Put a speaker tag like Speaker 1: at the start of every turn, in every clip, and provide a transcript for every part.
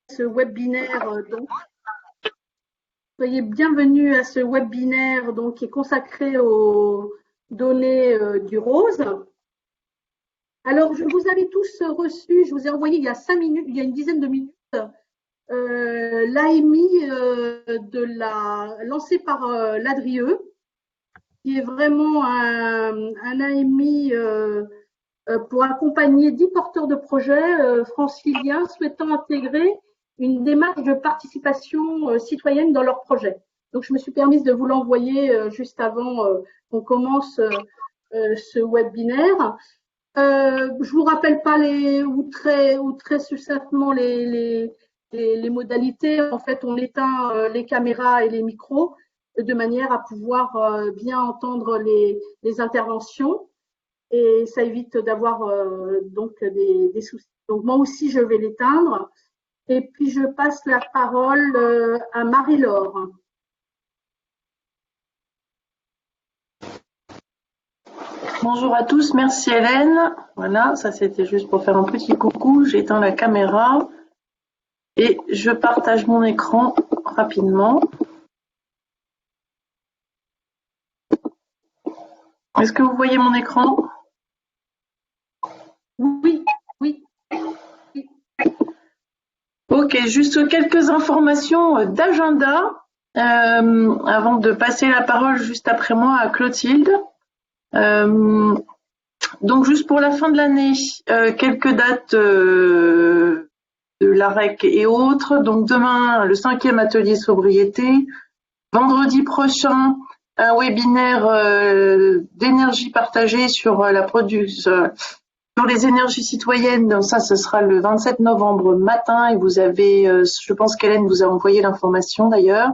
Speaker 1: ce webinaire. Donc, soyez bienvenus à ce webinaire donc, qui est consacré aux données du rose. Alors, je vous avais tous reçu, je vous ai envoyé il y a 5 minutes, il y a une dizaine de minutes, l'AMI lancé par l'ADRIE, qui est vraiment un AMI pour accompagner 10 porteurs de projets franciliens souhaitant intégrer une démarche de participation citoyenne dans leur projet. Donc, je me suis permise de vous l'envoyer juste avant qu'on commence ce webinaire. Je vous rappelle pas très succinctement les modalités. En fait, on éteint les caméras et les micros de manière à pouvoir bien entendre les interventions et ça évite d'avoir donc des soucis. Donc moi aussi, je vais l'éteindre et puis je passe la parole à Marie-Laure.
Speaker 2: Bonjour à tous, merci Hélène. Voilà, ça c'était juste pour faire un petit coucou. J'éteins la caméra et je partage mon écran rapidement. Est-ce que vous voyez mon écran?
Speaker 1: Oui, oui.
Speaker 2: Ok, juste quelques informations d'agenda avant de passer la parole juste après moi à Clotilde. Donc juste pour la fin de l'année, quelques dates de l'AREC et autres. Donc demain, le 5e atelier sobriété. Vendredi prochain, un webinaire d'énergie partagée sur la production, sur les énergies citoyennes. Donc ça, ce sera le 27 novembre matin. Et vous avez, je pense qu'Hélène vous a envoyé l'information d'ailleurs.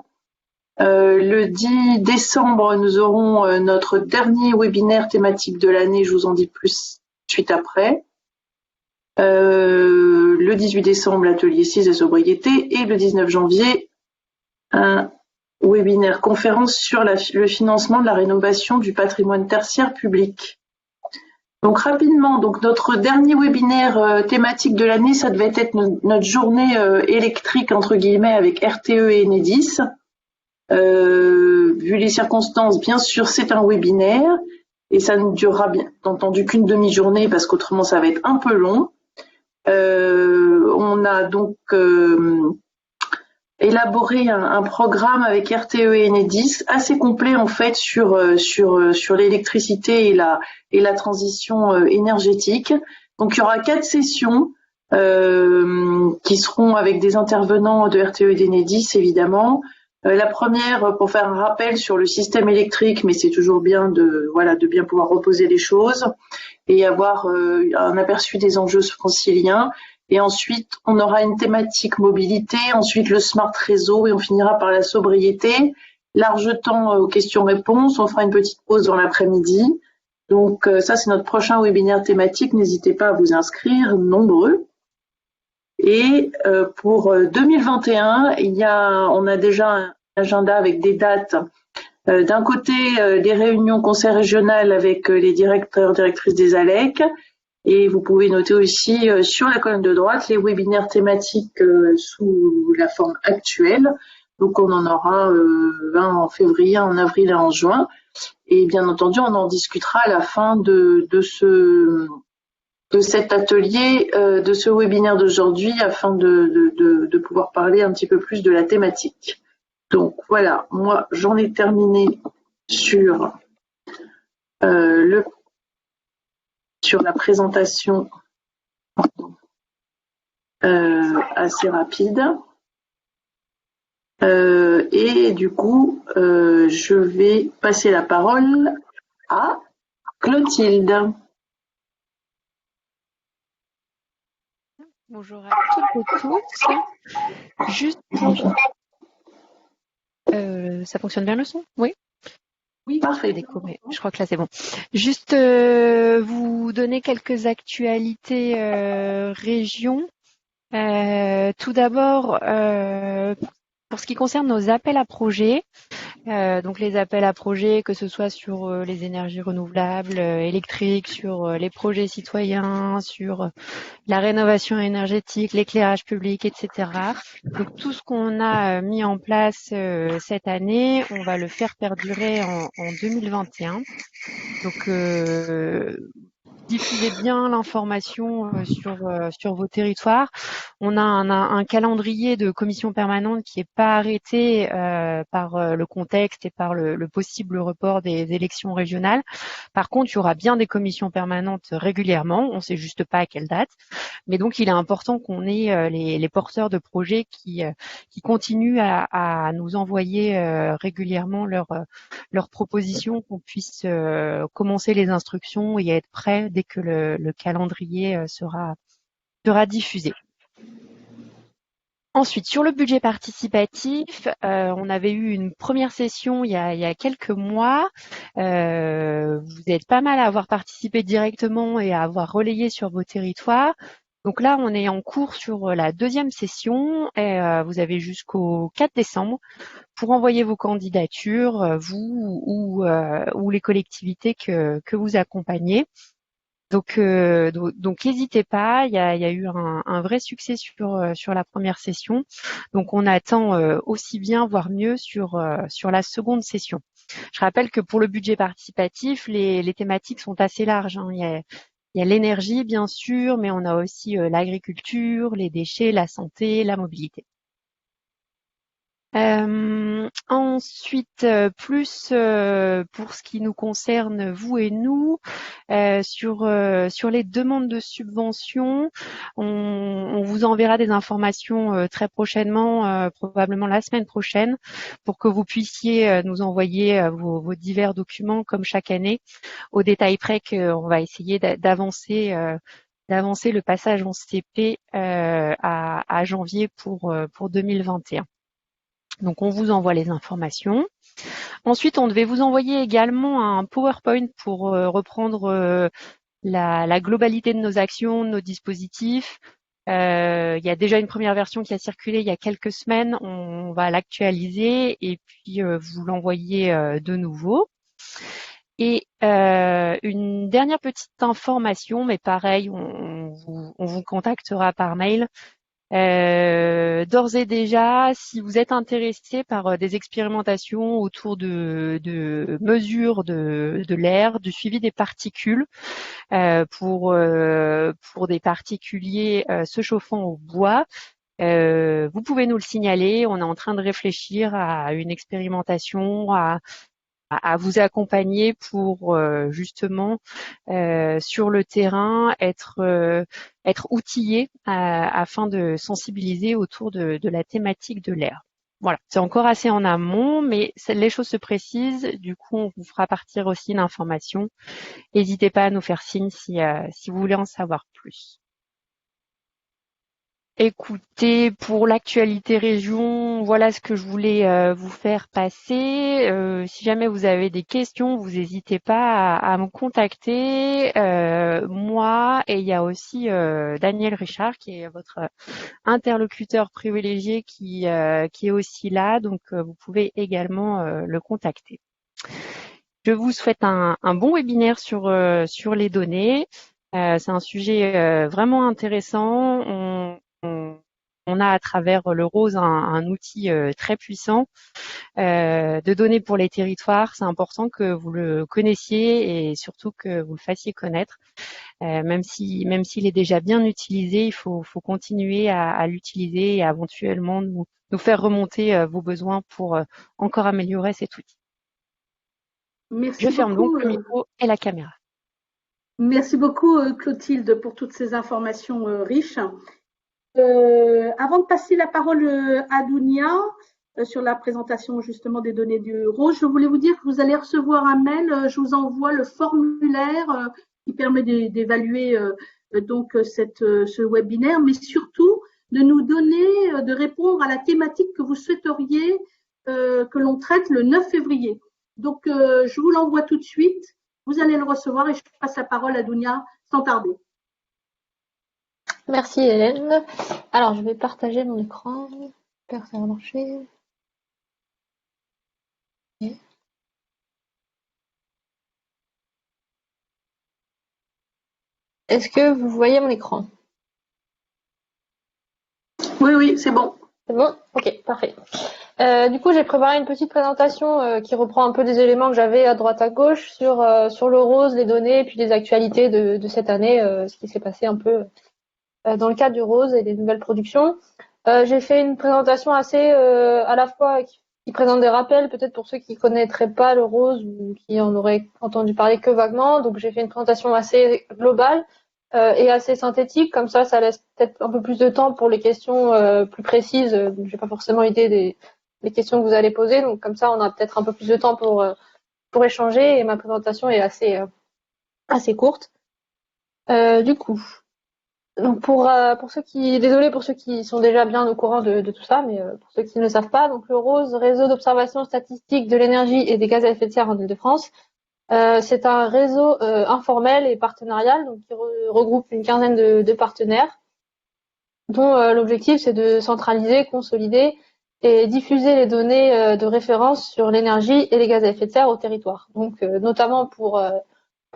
Speaker 2: Le 10 décembre, nous aurons notre dernier webinaire thématique de l'année. Je vous en dis plus suite après. Le 18 décembre, l'atelier 6 de sobriété. Et le 19 janvier, un webinaire conférence sur le financement de la rénovation du patrimoine tertiaire public. Donc rapidement, donc notre dernier webinaire thématique de l'année, ça devait être notre journée électrique entre guillemets avec RTE et Enedis. Vu les circonstances, bien sûr, c'est un webinaire et ça ne durera bien entendu qu'une demi-journée parce qu'autrement ça va être un peu long. On a donc élaboré un programme avec RTE et Enedis assez complet en fait sur l'électricité et la transition énergétique. Donc il y aura 4 sessions qui seront avec des intervenants de RTE et d'Enedis évidemment. La première pour faire un rappel sur le système électrique, mais c'est toujours bien de bien pouvoir reposer les choses et avoir un aperçu des enjeux franciliens. Et ensuite, on aura une thématique mobilité, ensuite le smart réseau et on finira par la sobriété. Large temps aux questions-réponses, on fera une petite pause dans l'après-midi. Donc ça, c'est notre prochain webinaire thématique. N'hésitez pas à vous inscrire, nombreux. Et pour 2021, on a déjà un agenda avec des dates. D'un côté, les réunions conseil régional avec les directeurs, directrices des ALEC. Et vous pouvez noter aussi sur la colonne de droite les webinaires thématiques sous la forme actuelle. Donc on en aura un en février, en avril et en juin. Et bien entendu, on en discutera à la fin de cet atelier, de ce webinaire d'aujourd'hui, afin de pouvoir parler un petit peu plus de la thématique. Donc voilà, moi j'en ai terminé sur la présentation assez rapide. Et du coup, je vais passer la parole à Clotilde.
Speaker 3: Bonjour à toutes et tous. Juste pour... ça fonctionne bien le son? Oui.
Speaker 2: Oui, parfait.
Speaker 3: Je crois que là c'est bon. Juste vous donner quelques actualités régions. Tout d'abord, pour ce qui concerne nos appels à projets, Donc les appels à projets, que ce soit sur les énergies renouvelables, électriques, sur les projets citoyens, sur la rénovation énergétique, l'éclairage public, etc. Donc tout ce qu'on a mis en place cette année, on va le faire perdurer en 2021. Donc diffusez bien l'information sur vos territoires. On a un calendrier de commission permanente qui n'est pas arrêté par le contexte et par le possible report des élections régionales. Par contre, il y aura bien des commissions permanentes régulièrement. On ne sait juste pas à quelle date. Mais donc, il est important qu'on ait les porteurs de projets qui continuent à nous envoyer régulièrement leurs propositions, qu'on puisse commencer les instructions et être prêt dès que le calendrier sera diffusé. Ensuite, sur le budget participatif, on avait eu une première session il y a quelques mois. Vous êtes pas mal à avoir participé directement et à avoir relayé sur vos territoires. Donc là, on est en cours sur la deuxième session et vous avez jusqu'au 4 décembre pour envoyer vos candidatures, vous ou les collectivités que vous accompagnez. Donc n'hésitez pas, il y a eu un vrai succès sur la première session. Donc on attend aussi bien, voire mieux sur la seconde session. Je rappelle que pour le budget participatif, les thématiques sont assez larges, hein. Il y a l'énergie, bien sûr, mais on a aussi l'agriculture, les déchets, la santé, la mobilité. Ensuite, plus pour ce qui nous concerne, vous et nous, sur les demandes de subventions, on vous enverra des informations très prochainement, probablement la semaine prochaine, pour que vous puissiez nous envoyer vos divers documents comme chaque année, au détail près qu'on va essayer d'avancer le passage en CP à janvier pour 2021. Donc, on vous envoie les informations. Ensuite, on devait vous envoyer également un PowerPoint pour reprendre la globalité de nos actions, de nos dispositifs. Il y a déjà une première version qui a circulé il y a quelques semaines. On va l'actualiser et puis vous l'envoyer de nouveau. Et une dernière petite information, mais pareil, on vous contactera par mail. D'ores et déjà, si vous êtes intéressé par des expérimentations autour de mesures de l'air, du suivi des particules pour des particuliers se chauffant au bois, vous pouvez nous le signaler. On est en train de réfléchir à une expérimentation, à vous accompagner pour justement sur le terrain être outillé afin de sensibiliser autour de la thématique de l'air. Voilà, c'est encore assez en amont, mais les choses se précisent. Du coup, on vous fera partir aussi l'information. N'hésitez pas à nous faire signe si vous voulez en savoir plus. Écoutez, pour l'actualité région, voilà ce que je voulais vous faire passer. Si jamais vous avez des questions, vous n'hésitez pas à me contacter. Moi, et il y a aussi Daniel Richard, qui est votre interlocuteur privilégié, qui est aussi là. Donc, vous pouvez également le contacter. Je vous souhaite un bon webinaire sur les données. C'est un sujet vraiment intéressant. On a à travers le ROSE un outil très puissant de données pour les territoires. C'est important que vous le connaissiez et surtout que vous le fassiez connaître. Même s'il est déjà bien utilisé, il faut continuer à l'utiliser et éventuellement nous faire remonter vos besoins pour encore améliorer cet outil.
Speaker 1: Merci
Speaker 3: Je ferme
Speaker 1: beaucoup.
Speaker 3: donc le micro et la caméra.
Speaker 1: Merci beaucoup, Clotilde, pour toutes ces informations riches. Avant de passer la parole à Dounia sur la présentation justement des données du ROSE, je voulais vous dire que vous allez recevoir un mail. Je vous envoie le formulaire qui permet d'évaluer donc ce webinaire, mais surtout de nous donner, de répondre à la thématique que vous souhaiteriez que l'on traite le 9 février. Donc, je vous l'envoie tout de suite. Vous allez le recevoir et je passe la parole à Dounia sans tarder.
Speaker 4: Merci Hélène. Alors, je vais partager mon écran. J'espère que ça va marcher. Est-ce que vous voyez mon écran?
Speaker 2: Oui, oui, c'est bon.
Speaker 4: C'est bon? Ok, parfait. Du coup, j'ai préparé une petite présentation qui reprend un peu des éléments que j'avais à droite à gauche sur le rose, les données et puis les actualités de cette année, ce qui s'est passé un peu dans le cadre du rose et des nouvelles productions. J'ai fait une présentation assez à la fois qui présente des rappels, peut-être pour ceux qui connaîtraient pas le rose ou qui en auraient entendu parler que vaguement. Donc j'ai fait une présentation assez globale et assez synthétique. Comme ça laisse peut-être un peu plus de temps pour les questions plus précises. J'ai pas forcément idée des questions que vous allez poser. Donc comme ça, on a peut-être un peu plus de temps pour échanger. Et ma présentation est assez courte. Du coup. Donc pour ceux qui, désolé pour ceux qui sont déjà bien au courant de tout ça, mais pour ceux qui ne le savent pas, donc le ROSE, Réseau d'observation statistique de l'énergie et des gaz à effet de serre en Île-de-France, c'est un réseau informel et partenarial, donc qui regroupe une quinzaine de partenaires, dont l'objectif c'est de centraliser, consolider et diffuser les données de référence sur l'énergie et les gaz à effet de serre au territoire. Donc notamment pour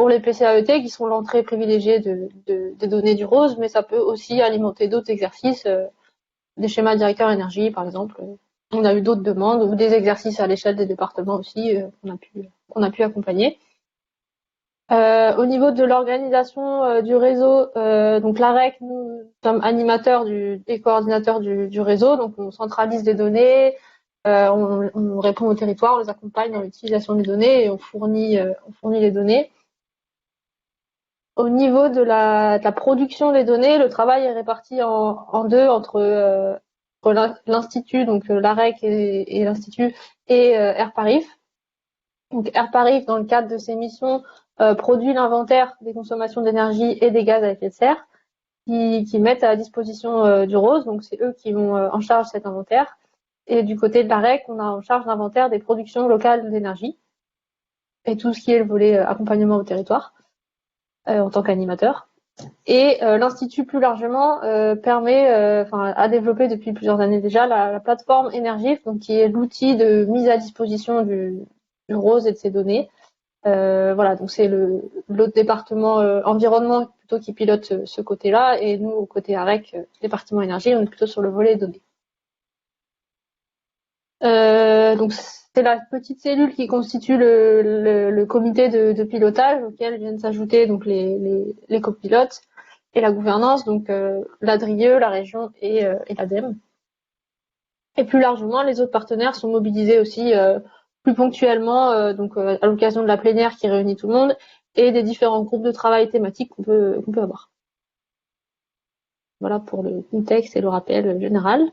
Speaker 4: les PCAET qui sont l'entrée privilégiée des données du rose, mais ça peut aussi alimenter d'autres exercices, des schémas directeurs énergie par exemple. On a eu d'autres demandes ou des exercices à l'échelle des départements aussi qu'on a pu accompagner. Au niveau de l'organisation du réseau, donc l'AREC, nous sommes animateurs et coordinateurs du réseau, donc on centralise les données, on répond au territoire, on les accompagne dans l'utilisation des données et on fournit les données. Au niveau de la production des données, le travail est réparti en deux entre l'institut, donc l'AREC et l'institut et Airparif. Donc Airparif, dans le cadre de ses missions, produit l'inventaire des consommations d'énergie et des gaz à effet de serre qui mettent à la disposition du ROSE. Donc c'est eux qui ont en charge cet inventaire. Et du côté de l'AREC, on a en charge l'inventaire des productions locales d'énergie et tout ce qui est le volet accompagnement au territoire en tant qu'animateur. Et l'institut plus largement a développé depuis plusieurs années déjà la plateforme Energif, donc qui est l'outil de mise à disposition du ROSE et de ses données. Voilà, donc c'est l'autre département environnement plutôt qui pilote ce côté-là, et nous au côté AREC, département énergie, on est plutôt sur le volet données. Donc c'est la petite cellule qui constitue le comité de pilotage auquel viennent s'ajouter donc les copilotes et la gouvernance, donc l'ADRIE, la région et l'ADEME. Et plus largement, les autres partenaires sont mobilisés aussi plus ponctuellement, donc à l'occasion de la plénière qui réunit tout le monde et des différents groupes de travail thématiques qu'on peut avoir. Voilà pour le contexte et le rappel général.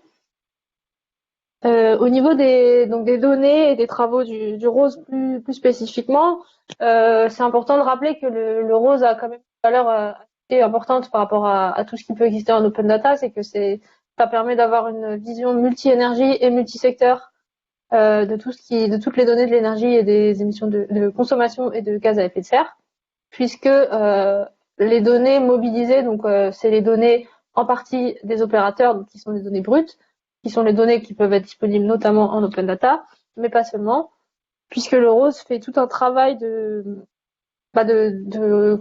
Speaker 4: Au niveau des données et des travaux du ROSE plus spécifiquement, c'est important de rappeler que le ROSE a quand même une valeur assez importante par rapport à tout ce qui peut exister en open data, c'est que ça permet d'avoir une vision multi-énergie et multi-secteur de toutes les données de l'énergie et des émissions de consommation et de gaz à effet de serre, puisque les données mobilisées, donc c'est les données en partie des opérateurs, donc qui sont des données brutes, qui sont les données qui peuvent être disponibles notamment en open data, mais pas seulement, puisque le ROSE fait tout un travail de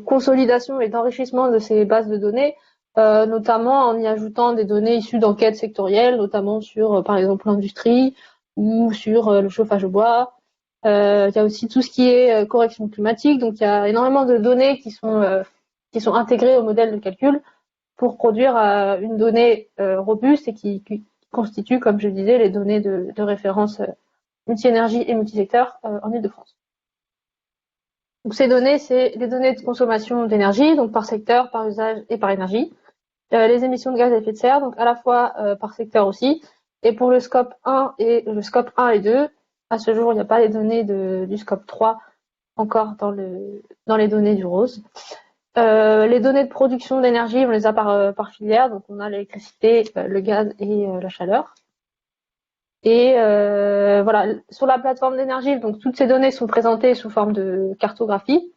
Speaker 4: consolidation et d'enrichissement de ces bases de données, notamment en y ajoutant des données issues d'enquêtes sectorielles, notamment sur, par exemple, l'industrie ou sur le chauffage au bois. Il y a aussi tout ce qui est correction climatique, donc il y a énormément de données qui sont intégrées au modèle de calcul pour produire une donnée robuste et qui constitue, comme je le disais, les données de référence multi-énergie et multi-secteur en Île-de-France. Donc ces données, c'est les données de consommation d'énergie, donc par secteur, par usage et par énergie. Les émissions de gaz à effet de serre, donc à la fois par secteur aussi. Et pour le scope 1 et 2, à ce jour, il n'y a pas les données du scope 3 encore dans les données du ROSE. Les données de production d'énergie, on les a par filière, donc on a l'électricité, le gaz et la chaleur. Et voilà, sur la plateforme d'énergie, donc toutes ces données sont présentées sous forme de cartographie.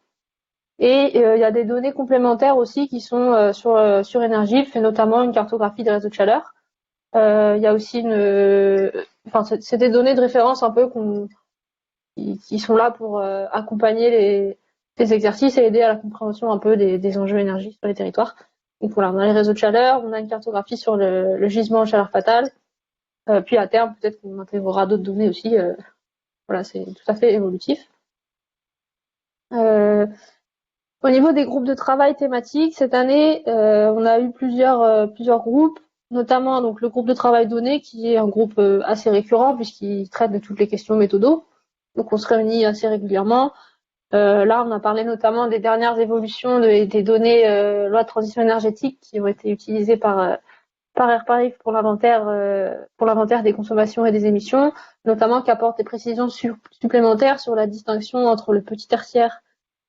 Speaker 4: Et il y a des données complémentaires aussi qui sont sur Energif, et notamment une cartographie des réseaux de chaleur. Il y a aussi c'est des données de référence un peu qui sont là pour accompagner les exercices et aider à la compréhension un peu des enjeux énergie sur les territoires. Donc voilà, on a les réseaux de chaleur, on a une cartographie sur le gisement de chaleur fatale, puis à terme, peut-être qu'on intégrera d'autres données aussi. Voilà, c'est tout à fait évolutif. Au niveau des groupes de travail thématiques, cette année, on a eu plusieurs groupes, notamment donc le groupe de travail données, qui est un groupe assez récurrent puisqu'il traite de toutes les questions méthodo. Donc on se réunit assez régulièrement. Là, on a parlé notamment des dernières évolutions des données loi de transition énergétique qui ont été utilisées par AirParis pour l'inventaire des consommations et des émissions, notamment qui apporte des précisions supplémentaires sur la distinction entre le petit tertiaire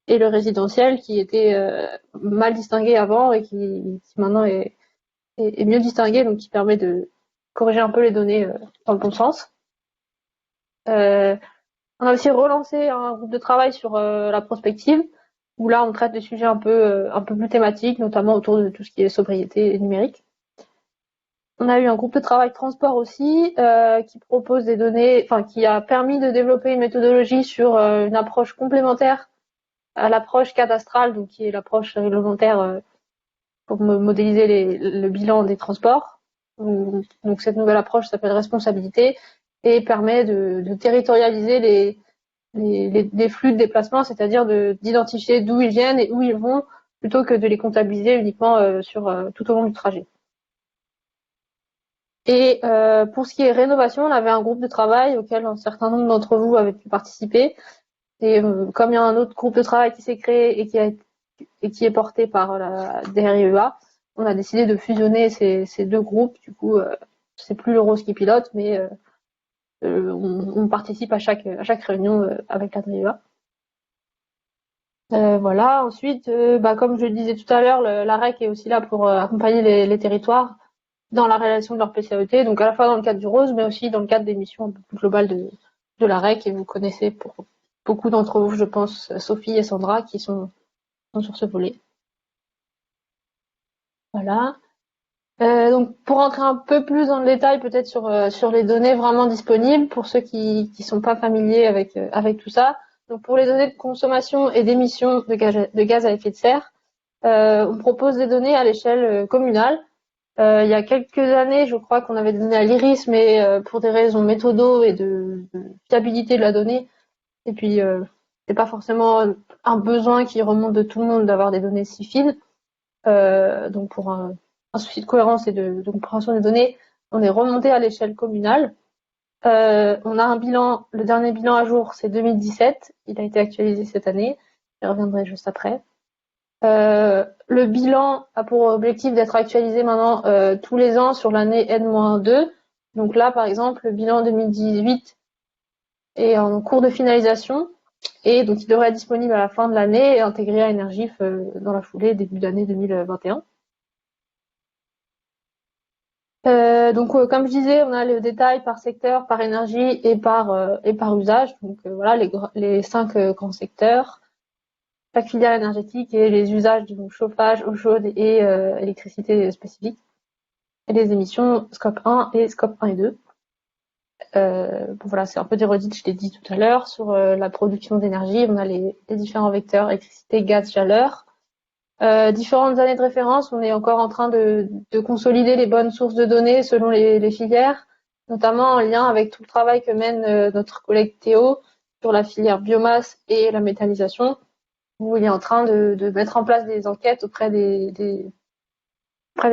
Speaker 4: et le résidentiel, qui était mal distingué avant et qui maintenant est mieux distingué, donc qui permet de corriger un peu les données dans le bon sens. On a aussi relancé un groupe de travail sur la prospective, où là on traite des sujets un peu plus thématiques, notamment autour de tout ce qui est sobriété numérique. On a eu un groupe de travail transport aussi, qui propose des données, enfin qui a permis de développer une méthodologie sur une approche complémentaire à l'approche cadastrale, donc qui est l'approche réglementaire pour modéliser le bilan des transports. Donc cette nouvelle approche s'appelle responsabilité et permet de territorialiser les flux de déplacement, c'est-à-dire d'identifier d'où ils viennent et où ils vont, plutôt que de les comptabiliser uniquement sur tout au long du trajet. Et pour ce qui est rénovation, on avait un groupe de travail auquel un certain nombre d'entre vous avaient pu participer. Et comme il y a un autre groupe de travail qui s'est créé et qui est porté par la DRIEA, on a décidé de fusionner ces deux groupes. Du coup, c'est plus le ROS qui pilote, mais on participe à chaque réunion avec la DRIEA. Voilà. Ensuite, comme je le disais tout à l'heure, la REC est aussi là pour accompagner les territoires dans la réalisation de leur PCAET, donc à la fois dans le cadre du ROS, mais aussi dans le cadre des missions un peu plus globales de la REC, et vous connaissez pour beaucoup d'entre vous, je pense, Sophie et Sandra, qui sont sur ce volet. Voilà. Donc pour rentrer un peu plus dans le détail, peut-être sur les données vraiment disponibles, pour ceux qui sont pas familiers avec tout ça. Donc pour les données de consommation et d'émissions de gaz à effet de serre, on propose des données à l'échelle communale. Il y a quelques années, je crois qu'on avait des données à l'IRIS, mais pour des raisons méthodo et de fiabilité de la donnée, et puis c'est pas forcément un besoin qui remonte de tout le monde d'avoir des données si fines. Donc pour un souci de cohérence et de compréhension des données, on est remonté à l'échelle communale. On a un bilan, le dernier bilan à jour, c'est 2017. Il a été actualisé cette année. Je reviendrai juste après. Le bilan a pour objectif d'être actualisé maintenant tous les ans sur l'année N-2. Donc là, par exemple, le bilan 2018 est en cours de finalisation et donc il devrait être disponible à la fin de l'année et intégré à Energif dans la foulée, début d'année 2021. Donc comme je disais, on a le détail par secteur, par énergie et par usage. Donc voilà les 5 grands secteurs. Chaque filière énergétique et les usages du chauffage, eau chaude et électricité spécifique. Et les émissions scope 1 et scope 1 et 2. Voilà, c'est un peu des redites, je l'ai dit tout à l'heure. Sur la production d'énergie, on a les différents vecteurs, électricité, gaz, chaleur. Différentes années de référence, on est encore en train de consolider les bonnes sources de données selon les filières, notamment en lien avec tout le travail que mène notre collègue Théo sur la filière biomasse et la méthanisation, où il est en train de mettre en place des enquêtes auprès des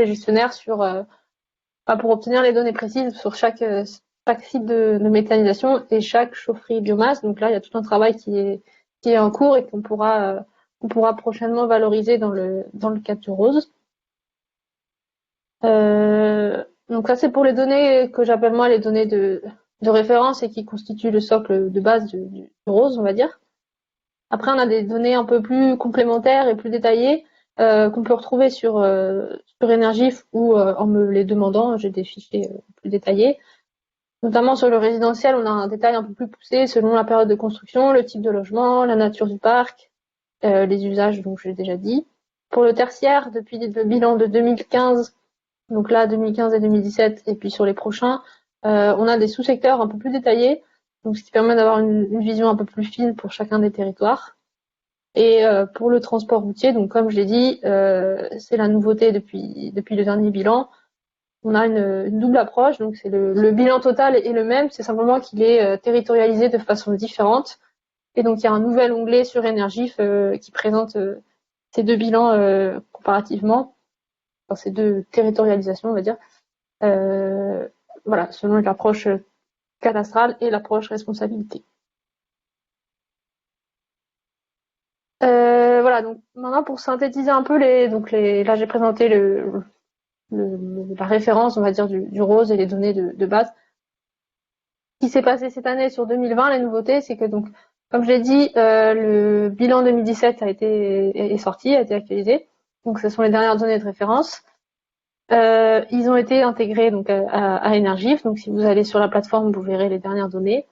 Speaker 4: gestionnaires pour obtenir les données précises sur chaque site de méthanisation et chaque chaufferie biomasse. Donc là, il y a tout un travail qui est en cours et qu'on pourra prochainement valoriser dans le cadre du ROSE. Donc ça, c'est pour les données que j'appelle moi les données de référence et qui constituent le socle de base du ROSE, on va dire. Après, on a des données un peu plus complémentaires et plus détaillées qu'on peut retrouver sur Energif ou en me les demandant. J'ai des fichiers plus détaillés. Notamment sur le résidentiel, on a un détail un peu plus poussé selon la période de construction, le type de logement, la nature du parc, les usages, donc je l'ai déjà dit. Pour le tertiaire, depuis le bilan de 2015, donc là 2015 et 2017, et puis sur les prochains, on a des sous-secteurs un peu plus détaillés, donc ce qui permet d'avoir une vision un peu plus fine pour chacun des territoires. Et pour le transport routier, donc comme je l'ai dit, c'est la nouveauté depuis le dernier bilan. On a une double approche, donc c'est le bilan total est le même, c'est simplement qu'il est territorialisé de façon différente. Et donc il y a un nouvel onglet sur Énergif qui présente ces deux bilans comparativement, enfin ces deux territorialisations, on va dire. Voilà, selon l'approche cadastrale et l'approche responsabilité. Voilà, donc maintenant pour synthétiser un peu là j'ai présenté la référence, on va dire, du ROSE et les données de base. Ce qui s'est passé cette année sur 2020, les nouveautés, c'est que donc, comme je l'ai dit, le bilan 2017 est sorti, a été actualisé. Donc, ce sont les dernières données de référence. Ils ont été intégrés donc à Énergif. Donc, si vous allez sur la plateforme, vous verrez les dernières données.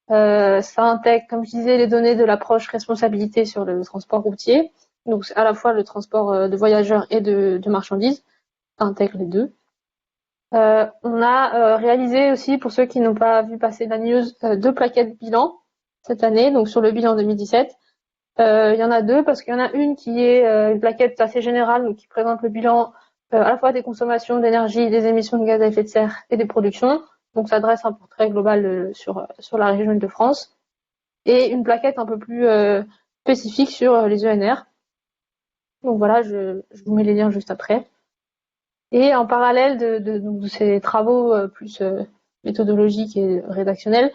Speaker 4: Ça intègre, comme je disais, les données de l'approche responsabilité sur le transport routier. Donc, à la fois le transport de voyageurs et de marchandises. Ça intègre les deux. On a réalisé aussi, pour ceux qui n'ont pas vu passer la news, 2 plaquettes bilan cette année, donc sur le bilan 2017. Il y en a 2 parce qu'il y en a une qui est une plaquette assez générale, donc qui présente le bilan à la fois des consommations d'énergie, des émissions de gaz à effet de serre et des productions. Donc ça dresse un portrait global sur la région Île-de-France. Et une plaquette un peu plus spécifique sur les ENR. Donc voilà, je vous mets les liens juste après. Et en parallèle de ces travaux plus méthodologiques et rédactionnels,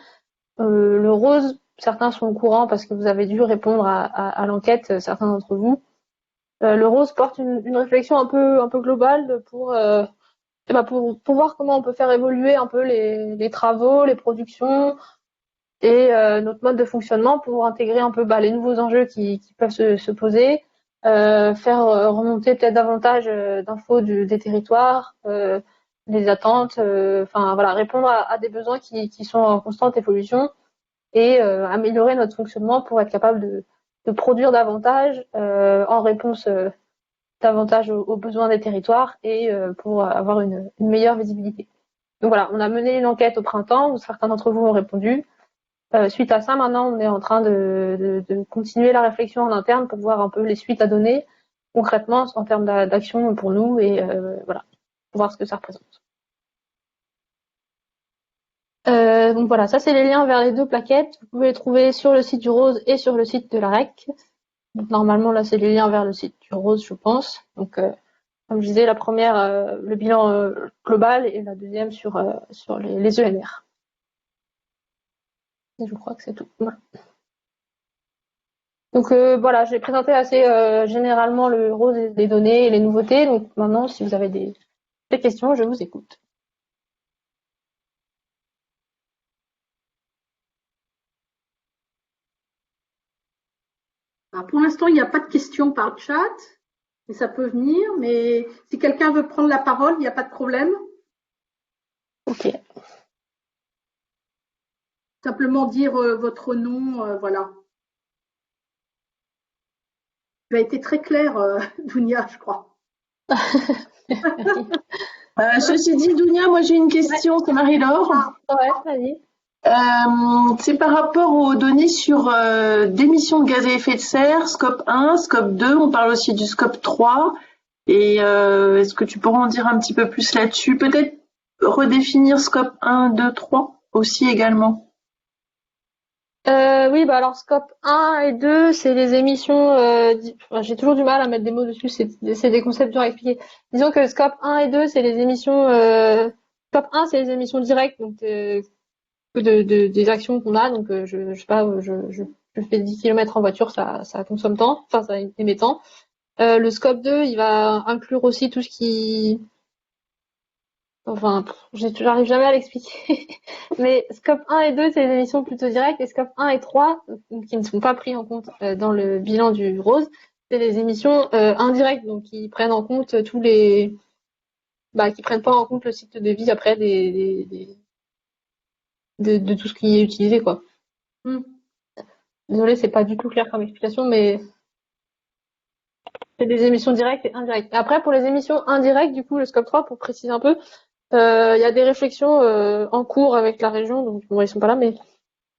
Speaker 4: le ROSE, certains sont au courant parce que vous avez dû répondre à l'enquête, certains d'entre vous. Le ROSE porte une réflexion un peu globale pour voir comment on peut faire évoluer un peu les travaux, les productions et notre mode de fonctionnement pour intégrer un peu les nouveaux enjeux qui peuvent se poser. Faire remonter peut-être davantage d'infos des territoires, des attentes, voilà, répondre à des besoins qui sont en constante évolution et améliorer notre fonctionnement pour être capable de produire davantage en réponse davantage aux besoins des territoires et pour avoir une meilleure visibilité. Donc voilà, on a mené une enquête au printemps où certains d'entre vous ont répondu. Suite à ça, maintenant, on est en train de continuer la réflexion en interne pour voir un peu les suites à donner concrètement en termes d'action pour nous et voilà, pour voir ce que ça représente. Donc voilà, ça c'est les liens vers les 2 plaquettes. Vous pouvez les trouver sur le site du ROSE et sur le site de la REC. Donc normalement là c'est les liens vers le site du ROSE, je pense. Donc comme je disais, la première le bilan global et la deuxième sur les ENR. Et je crois que c'est tout. Voilà. Donc voilà, j'ai présenté assez généralement le ROSE et les données et les nouveautés. Donc maintenant, si vous avez des questions, je vous écoute.
Speaker 1: Alors, pour l'instant, il n'y a pas de questions par chat, mais ça peut venir. Mais si quelqu'un veut prendre la parole, il n'y a pas de problème.
Speaker 4: Ok.
Speaker 1: Simplement dire votre nom, voilà. Tu as été très clair, Dounia, je crois.
Speaker 2: Ceci dit, Dounia, moi j'ai une question, c'est Marie-Laure.
Speaker 4: Ouais, vas-y.
Speaker 2: C'est par rapport aux données sur d'émissions de gaz à effet de serre, scope 1, scope 2, on parle aussi du scope 3. Et est-ce que tu pourrais en dire un petit peu plus là-dessus? Peut-être redéfinir scope 1, 2, 3 aussi également.
Speaker 4: Oui, alors scope 1 et 2, c'est les émissions. J'ai toujours du mal à mettre des mots dessus, c'est des concepts durs à expliquer. Disons que scope 1 et 2, c'est les émissions. Scope 1, c'est les émissions directes, donc des actions qu'on a. Donc je sais pas, je fais 10 km en voiture, ça consomme tant, enfin ça émet tant. Le scope 2, il va inclure aussi tout ce qui. Enfin, j'arrive jamais à l'expliquer. Mais scope 1 et 2, c'est les émissions plutôt directes, et scope 1 et 3, qui ne sont pas pris en compte dans le bilan du ROSE, c'est les émissions indirectes, donc qui prennent en compte qui prennent pas en compte le cycle de vie après de tout ce qui est utilisé, quoi. Désolée, c'est pas du tout clair comme explication, mais c'est des émissions directes et indirectes. Après, pour les émissions indirectes, du coup, le scope 3, pour préciser un peu, il y a des réflexions en cours avec la région, donc bon, ils sont pas là, mais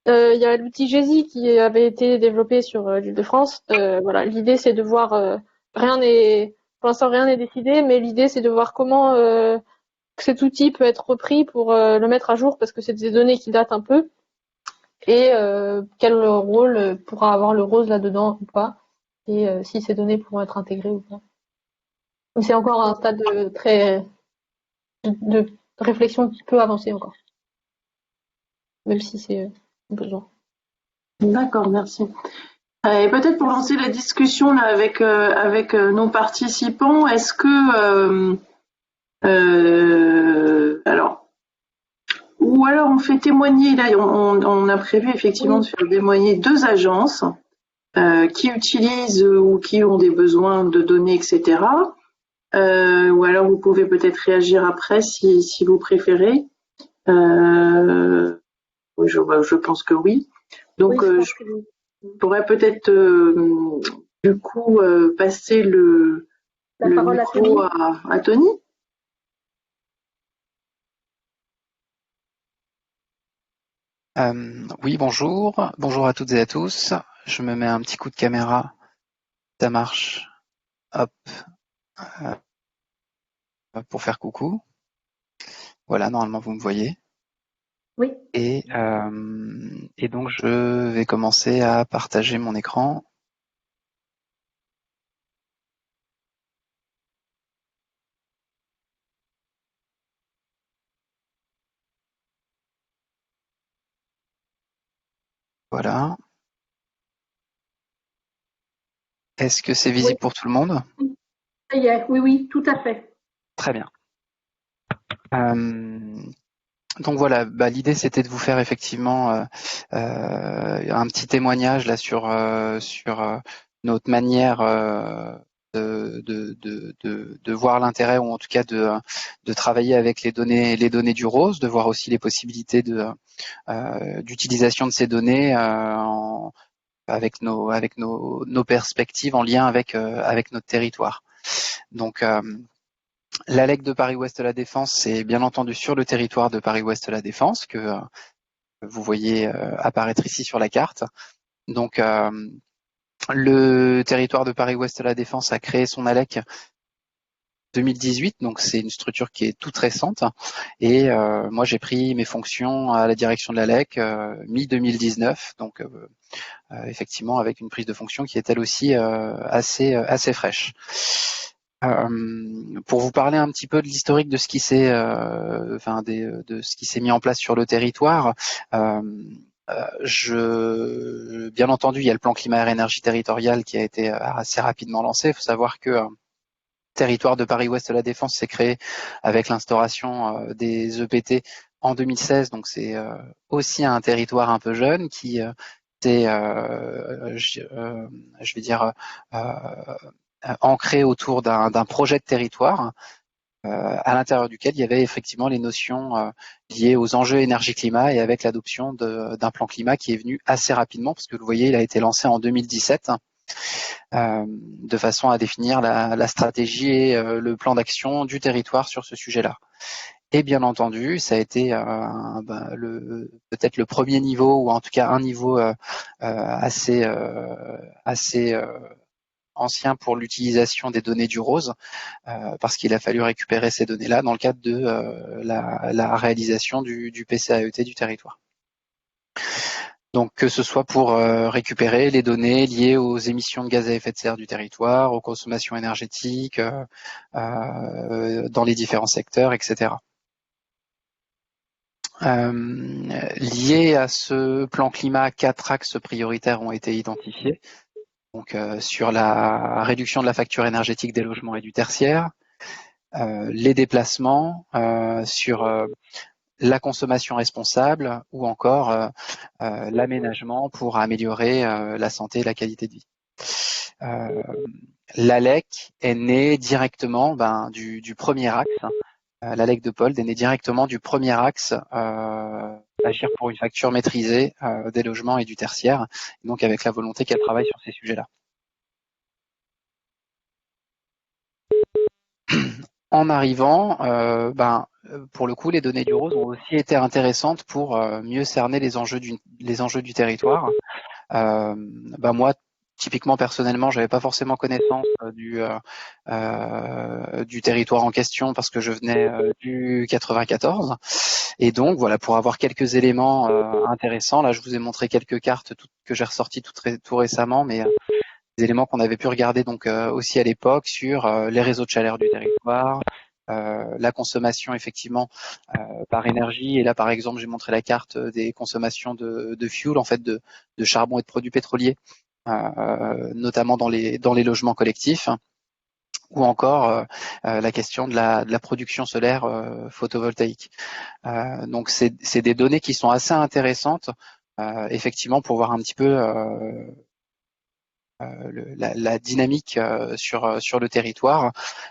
Speaker 4: Il y a l'outil GESI qui avait été développé sur l'Île-de-France. Voilà, l'idée c'est de voir pour l'instant rien n'est décidé, mais l'idée c'est de voir comment cet outil peut être repris pour le mettre à jour parce que c'est des données qui datent un peu et quel rôle pourra avoir le rose là-dedans ou pas et si ces données pourront être intégrées ou pas. Donc, c'est encore un stade de réflexion qui peut avancer encore, même si c'est besoin.
Speaker 2: D'accord, merci. Et peut-être pour lancer la discussion là, avec nos participants, est-ce que alors ou alors on fait témoigner là, on a prévu effectivement de faire témoigner 2 agences qui utilisent ou qui ont des besoins de données, etc. Ou alors vous pouvez peut-être réagir après si vous préférez. Oui, je pense que oui. Donc
Speaker 1: Oui,
Speaker 2: je pourrais peut-être du coup passer le
Speaker 1: parole à
Speaker 2: micro à Tony.
Speaker 5: Oui, bonjour. Bonjour à toutes et à tous. Je me mets un petit coup de caméra. Ça marche. Hop. Pour faire coucou. Voilà, normalement vous me voyez.
Speaker 1: Oui.
Speaker 5: Et donc je vais commencer à partager mon écran. Voilà. Est-ce que c'est visible pour tout le monde?
Speaker 1: Ça y est, oui, tout à fait.
Speaker 5: Très bien. Donc voilà, l'idée c'était de vous faire effectivement un petit témoignage là sur notre manière de voir l'intérêt ou en tout cas de travailler avec les données du rose, de voir aussi les possibilités d'utilisation de ces données avec nos perspectives en lien avec notre territoire. Donc l'ALEC de Paris-Ouest La Défense, c'est bien entendu sur le territoire de Paris-Ouest La Défense que vous voyez apparaître ici sur la carte. Donc le territoire de Paris-Ouest La Défense a créé son ALEC 2018, donc c'est une structure qui est toute récente. Et moi j'ai pris mes fonctions à la direction de l'ALEC mi-2019, donc effectivement avec une prise de fonction qui est elle aussi assez fraîche. Pour vous parler un petit peu de l'historique de ce qui s'est, de ce qui s'est mis en place sur le territoire, bien entendu, il y a le plan climat air énergie territorial qui a été assez rapidement lancé. Il faut savoir que le territoire de Paris-Ouest La Défense s'est créé avec l'instauration des EPT en 2016, donc c'est aussi un territoire un peu jeune qui s'est, je vais dire, ancré autour d'un projet de territoire à l'intérieur duquel il y avait effectivement les notions liées aux enjeux énergie-climat et avec l'adoption d'un plan climat qui est venu assez rapidement parce que vous voyez, il a été lancé en 2017 de façon à définir la stratégie et le plan d'action du territoire sur ce sujet-là. Et bien entendu, ça a été peut-être le premier niveau ou en tout cas un niveau assez ancien pour l'utilisation des données du rose, parce qu'il a fallu récupérer ces données-là dans le cadre de la réalisation du PCAET du territoire. Donc que ce soit pour récupérer les données liées aux émissions de gaz à effet de serre du territoire, aux consommations énergétiques, dans les différents secteurs, etc. Liés à ce plan climat, 4 axes prioritaires ont été identifiés. Donc sur la réduction de la facture énergétique des logements et du tertiaire, les déplacements, sur la consommation responsable ou encore l'aménagement pour améliorer la santé et la qualité de vie. L'ALEC est née directement du premier axe. L'ALEC de Pold est née directement du premier axe, agir pour une facture maîtrisée des logements et du tertiaire, donc avec la volonté qu'elle travaille sur ces sujets-là. en arrivant, pour le coup, les données du rose ont aussi été intéressantes pour mieux cerner les enjeux du territoire. Moi, typiquement personnellement, j'avais pas forcément connaissance du territoire en question parce que je venais du 94, et donc voilà, pour avoir quelques éléments intéressants. Là, je vous ai montré quelques cartes que j'ai ressorties tout récemment, mais des éléments qu'on avait pu regarder donc aussi à l'époque sur les réseaux de chaleur du territoire, la consommation effectivement par énergie. Et là, par exemple, j'ai montré la carte des consommations de fuel, en fait, de charbon et de produits pétroliers, notamment dans les logements collectifs, ou encore la question de la production solaire photovoltaïque. Donc, c'est des données qui sont assez intéressantes, effectivement, pour voir un petit peu la dynamique sur le territoire,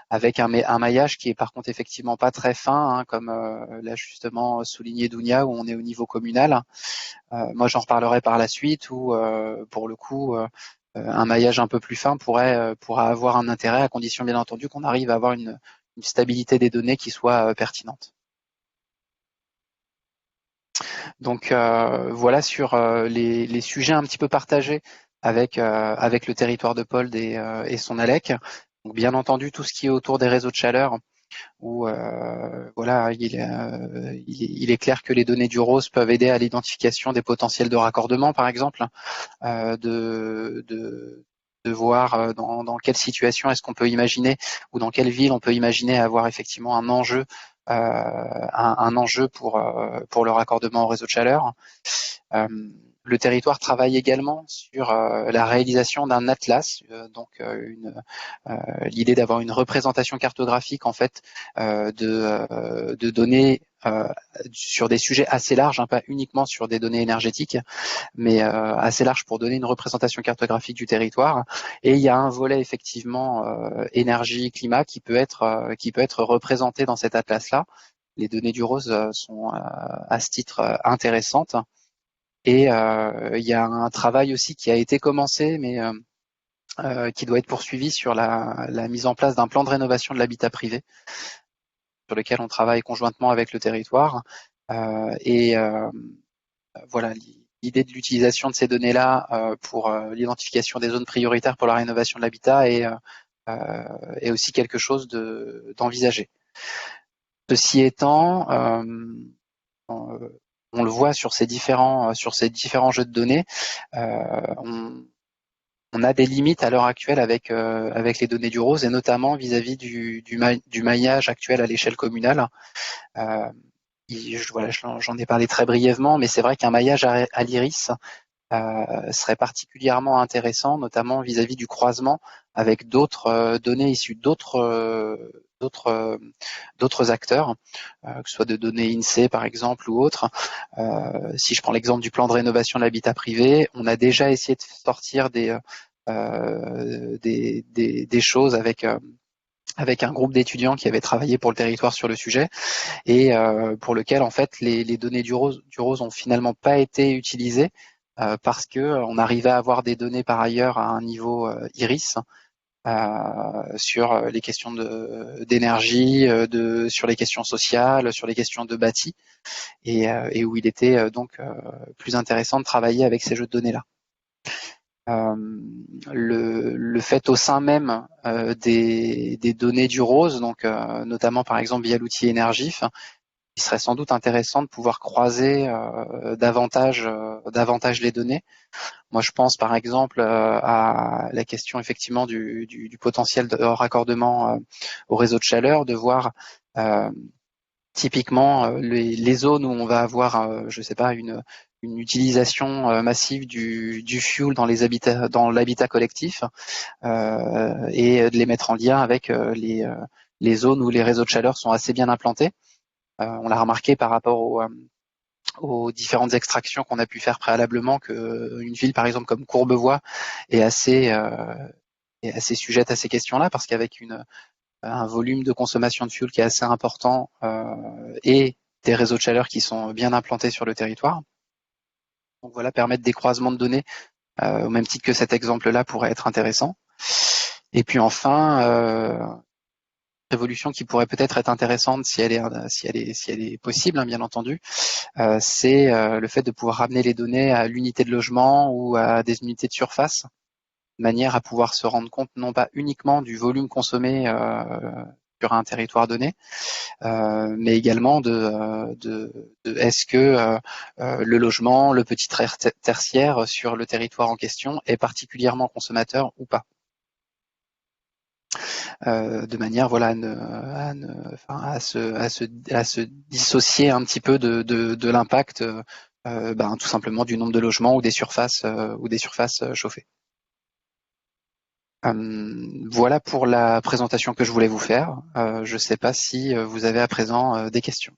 Speaker 5: avec un maillage qui est par contre effectivement pas très fin, hein, comme l'a justement souligné Dounia, où on est au niveau communal. Moi, j'en reparlerai par la suite, où pour le coup, un maillage un peu plus fin pourra avoir un intérêt, à condition bien entendu qu'on arrive à avoir une stabilité des données qui soit pertinente. Donc voilà sur les sujets un petit peu partagés avec le territoire de Pold et son ALEC. Donc bien entendu tout ce qui est autour des réseaux de chaleur, où voilà, il est clair que les données du ROSE peuvent aider à l'identification des potentiels de raccordement, par exemple, de voir dans quelle situation est-ce qu'on peut imaginer, ou dans quelle ville on peut imaginer avoir effectivement un enjeu pour le raccordement au réseau de chaleur. Le territoire travaille également sur la réalisation d'un atlas, l'idée d'avoir une représentation cartographique en fait de données sur des sujets assez larges, hein, pas uniquement sur des données énergétiques, mais assez large pour donner une représentation cartographique du territoire. Et il y a un volet effectivement énergie, climat qui peut être représenté dans cet atlas-là. Les données du ROSE sont à ce titre intéressantes. Et il y a un travail aussi qui a été commencé, mais qui doit être poursuivi sur la mise en place d'un plan de rénovation de l'habitat privé, sur lequel on travaille conjointement avec le territoire. Voilà, l'idée de l'utilisation de ces données-là pour l'identification des zones prioritaires pour la rénovation de l'habitat est aussi quelque chose d'envisagé. Ceci étant, on le voit sur ces différents jeux de données, on a des limites à l'heure actuelle avec les données du ROSE, et notamment vis-à-vis du maillage actuel à l'échelle communale. J'en ai parlé très brièvement, mais c'est vrai qu'un maillage à l'iris serait particulièrement intéressant, notamment vis-à-vis du croisement avec d'autres données issues d'autres acteurs, que ce soit de données INSEE par exemple ou autres. Si je prends l'exemple du plan de rénovation de l'habitat privé, on a déjà essayé de sortir des choses avec un groupe d'étudiants qui avaient travaillé pour le territoire sur le sujet, et pour lequel en fait les données du ROSE ont finalement pas été utilisées parce que on arrivait à avoir des données par ailleurs à un niveau iris sur les questions d'énergie, sur les questions sociales, sur les questions de bâti, et où il était donc plus intéressant de travailler avec ces jeux de données là. Le fait au sein même des données du ROSE, donc notamment par exemple via l'outil Energif, il serait sans doute intéressant de pouvoir croiser davantage les données. Moi, je pense par exemple à la question effectivement du potentiel de raccordement au réseau de chaleur, de voir typiquement les zones où on va avoir, je sais pas, une utilisation massive du fuel dans l'habitat collectif, et de les mettre en lien avec les zones où les réseaux de chaleur sont assez bien implantés. On l'a remarqué par rapport aux différentes extractions qu'on a pu faire préalablement, qu'une ville par exemple comme Courbevoie est assez sujette à ces questions-là, parce qu'avec un volume de consommation de fuel qui est assez important et des réseaux de chaleur qui sont bien implantés sur le territoire. Donc voilà, permettre des croisements de données au même titre que cet exemple-là pourrait être intéressant. Et puis enfin, évolution qui pourrait peut-être être intéressante si elle est possible, hein, bien entendu, c'est le fait de pouvoir ramener les données à l'unité de logement ou à des unités de surface, de manière à pouvoir se rendre compte non pas uniquement du volume consommé sur un territoire donné, mais également de est-ce que le logement, le petit tertiaire sur le territoire en question est particulièrement consommateur ou pas. De manière voilà à se dissocier un petit peu de l'impact tout simplement du nombre de logements ou des surfaces chauffées. Voilà pour la présentation que je voulais vous faire. Je ne sais pas si vous avez à présent des questions.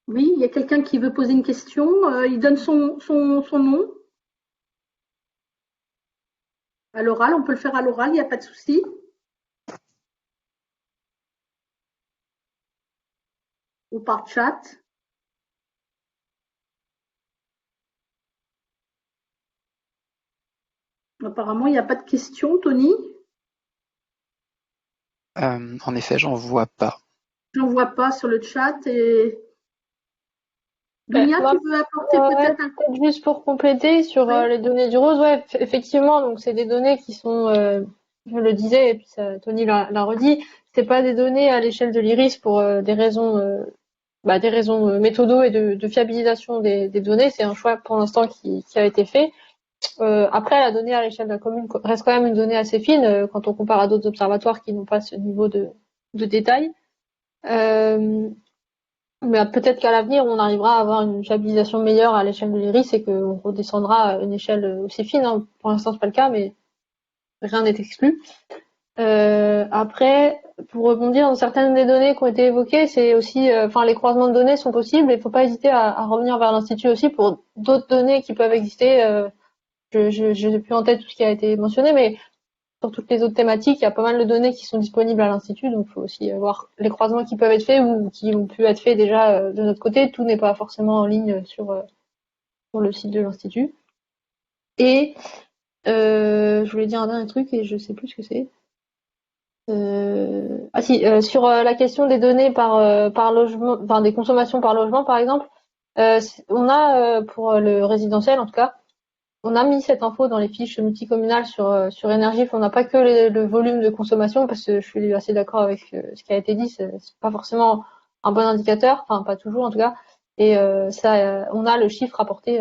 Speaker 1: Oui, il y a quelqu'un qui veut poser une question. Il donne son nom. À l'oral, on peut le faire à l'oral, il n'y a pas de souci. Ou par chat. Apparemment, il n'y a pas de questions, Tony.
Speaker 5: En effet, j'en vois pas.
Speaker 1: J'en vois pas sur le chat. Et Dunia, tu veux apporter peut-être un
Speaker 4: peut-être juste pour compléter sur
Speaker 1: Oui.
Speaker 4: les données du rose, ouais, effectivement, donc c'est des données qui sont, je le disais, et puis ça, Tony l'a redit, c'est pas des données à l'échelle de l'IRIS pour des raisons méthodo et de fiabilisation des données. C'est un choix pour l'instant qui a été fait. Après, la donnée à l'échelle de la commune reste quand même une donnée assez fine quand on compare à d'autres observatoires qui n'ont pas ce niveau de détail. Mais peut-être qu'à l'avenir, on arrivera à avoir une fiabilisation meilleure à l'échelle de l'IRIS et qu'on redescendra à une échelle aussi fine, hein. Pour l'instant, c'est pas le cas, mais rien n'est exclu. Après, pour rebondir dans certaines des données qui ont été évoquées, c'est aussi, les croisements de données sont possibles et il faut pas hésiter à revenir vers l'Institut aussi pour d'autres données qui peuvent exister. Je n'ai plus en tête tout ce qui a été mentionné, mais sur toutes les autres thématiques, il y a pas mal de données qui sont disponibles à l'Institut, donc il faut aussi voir les croisements qui peuvent être faits ou qui ont pu être faits déjà de notre côté. Tout n'est pas forcément en ligne sur le site de l'Institut. Et je voulais dire un dernier truc et je sais plus ce que c'est. Sur la question des données par logement, enfin des consommations par logement par exemple, on a pour le résidentiel en tout cas, on a mis cette info dans les fiches multicommunales sur Énergif. On n'a pas que le volume de consommation, parce que je suis assez d'accord avec ce qui a été dit. C'est pas forcément un bon indicateur, enfin pas toujours en tout cas. Et on a le chiffre rapporté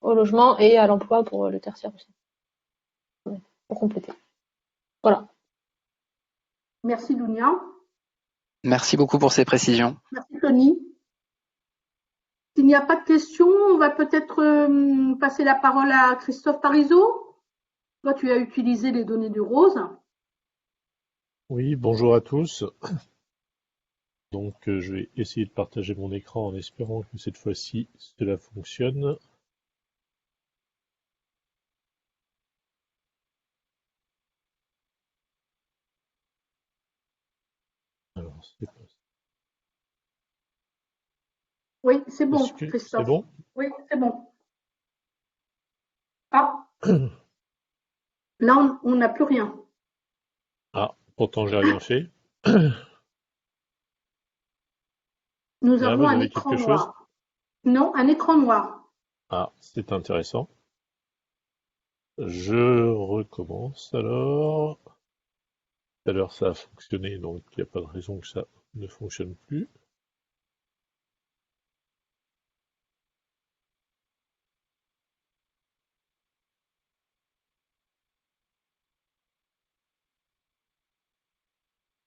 Speaker 4: au logement et à l'emploi pour le tertiaire aussi. Ouais, pour compléter. Voilà.
Speaker 1: Merci, Dunia.
Speaker 5: Merci beaucoup pour ces précisions.
Speaker 1: Merci, Tony. S'il n'y a pas de questions, on va peut-être passer la parole à Christophe Parisot. Toi, tu as utilisé les données du rose.
Speaker 6: Oui, bonjour à tous. Donc, je vais essayer de partager mon écran en espérant que cette fois-ci, cela fonctionne. Alors, c'est pas...
Speaker 1: Oui, c'est bon,
Speaker 6: C'est
Speaker 1: Christophe.
Speaker 6: bon?
Speaker 1: Oui, c'est bon. Ah, là, on n'a plus rien.
Speaker 6: Ah, pourtant j'ai rien fait.
Speaker 1: Nous
Speaker 6: Là,
Speaker 1: avons
Speaker 6: vous
Speaker 1: un
Speaker 6: avez
Speaker 1: écran
Speaker 6: quelque chose?
Speaker 1: noir. Non, un écran noir.
Speaker 6: Ah, c'est intéressant. Je recommence alors. Tout à l'heure ça a fonctionné, donc il n'y a pas de raison que ça ne fonctionne plus.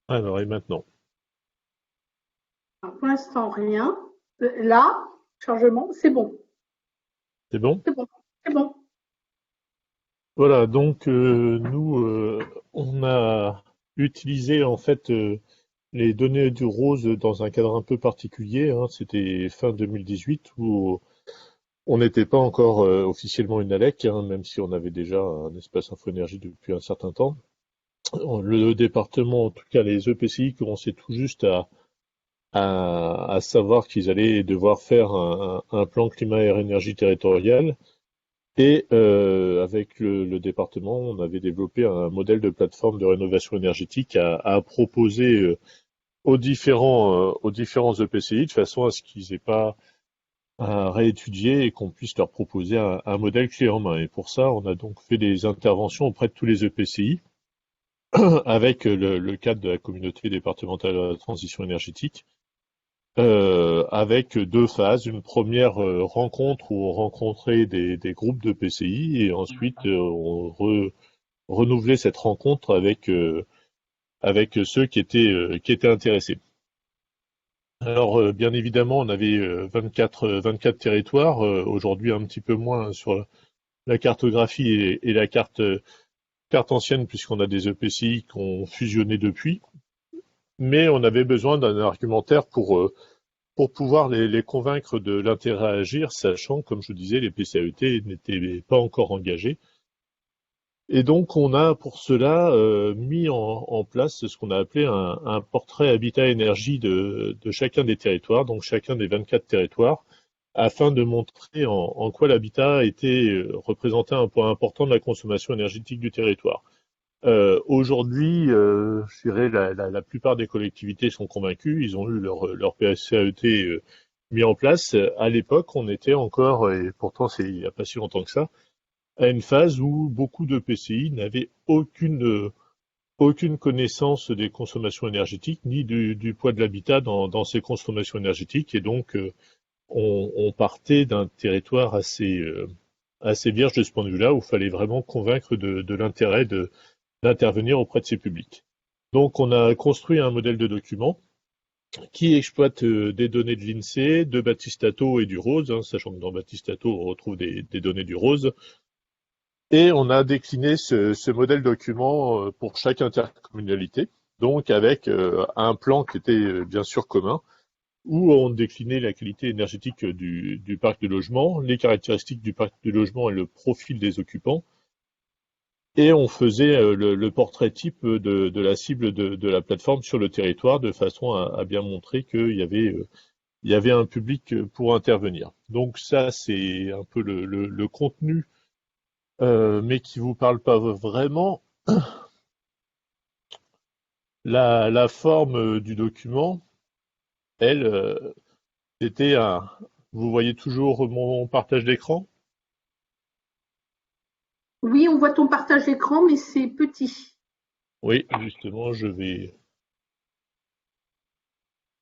Speaker 6: Alors, et maintenant?
Speaker 1: Alors, pour l'instant, rien. Là, chargement, c'est bon.
Speaker 6: C'est bon?
Speaker 1: C'est bon. C'est bon.
Speaker 6: Voilà, donc nous, on a utilisé en fait les données du rose dans un cadre un peu particulier, hein. C'était fin 2018 où on n'était pas encore officiellement une ALEC, hein, même si on avait déjà un espace info-énergie depuis un certain temps. Le département, en tout cas les EPCI, commençaient tout juste à savoir qu'ils allaient devoir faire un plan climat et énergie territorial. Et avec le département, on avait développé un modèle de plateforme de rénovation énergétique à proposer aux différents EPCI de façon à ce qu'ils n'aient pas à réétudier et qu'on puisse leur proposer un modèle clé en main. Et pour ça, on a donc fait des interventions auprès de tous les EPCI avec le cadre de la communauté départementale de la transition énergétique, avec deux phases. Une première rencontre où on rencontrait des groupes de PCI et ensuite renouvelait cette rencontre avec ceux qui étaient intéressés. Alors, bien évidemment, on avait 24 territoires, aujourd'hui un petit peu moins sur la cartographie et la carte ancienne, puisqu'on a des EPCI qui ont fusionné depuis. Mais on avait besoin d'un argumentaire pour pouvoir les convaincre de l'intérêt à agir, sachant, comme je vous disais, les PCAET n'étaient pas encore engagés. Et donc, on a pour cela mis en place ce qu'on a appelé un portrait habitat-énergie de chacun des territoires, donc chacun des 24 territoires, afin de montrer en quoi l'habitat représentait un point important de la consommation énergétique du territoire. Aujourd'hui, je dirais la plupart des collectivités sont convaincues, ils ont eu leur PCAET mis en place. À l'époque, on était encore, et pourtant il n'y a pas si longtemps que ça, à une phase où beaucoup de PCI n'avaient aucune connaissance des consommations énergétiques ni du poids de l'habitat dans ces consommations énergétiques, et donc on partait d'un territoire assez vierge de ce point de vue-là, où il fallait vraiment convaincre de l'intérêt d'intervenir auprès de ces publics. Donc on a construit un modèle de document qui exploite des données de l'INSEE, de Battistato et du ROSE, sachant que dans Battistato on retrouve des données du ROSE. Et on a décliné ce modèle document pour chaque intercommunalité, donc avec un plan qui était bien sûr commun, où on déclinait la qualité énergétique du parc de logement, les caractéristiques du parc de logement et le profil des occupants, et on faisait le portrait type de la cible de la plateforme sur le territoire, de façon à bien montrer qu'il y avait un public pour intervenir. Donc ça, c'est un peu le contenu, mais qui vous parle pas vraiment. La forme du document, elle, c'était un. Vous voyez toujours mon partage d'écran?
Speaker 1: Oui, on voit ton partage d'écran, mais c'est petit.
Speaker 6: Oui, justement, je vais.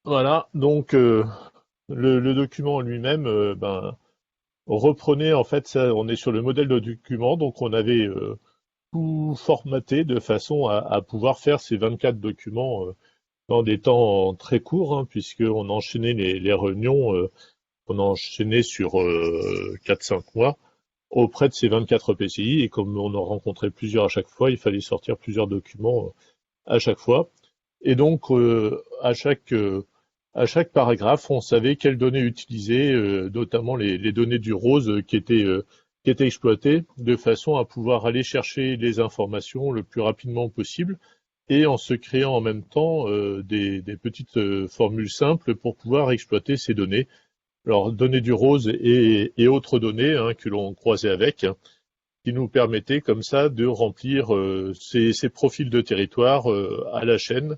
Speaker 6: Voilà, donc le document lui-même, reprenait en fait ça. On est sur le modèle de document, donc on avait tout formaté de façon à pouvoir faire ces 24 documents dans des temps très courts, puisqu'on enchaînait les réunions, on enchaînait sur 4-5 mois auprès de ces 24 PCI, et comme on en rencontrait plusieurs à chaque fois, il fallait sortir plusieurs documents à chaque fois. Et donc, à chaque paragraphe, on savait quelles données utiliser, notamment les données du ROSE qui étaient exploitées, de façon à pouvoir aller chercher les informations le plus rapidement possible, et en se créant en même temps des petites formules simples pour pouvoir exploiter ces données. Alors, données du ROSE et autres données que l'on croisait avec, qui nous permettaient comme ça de remplir ces profils de territoire à la chaîne,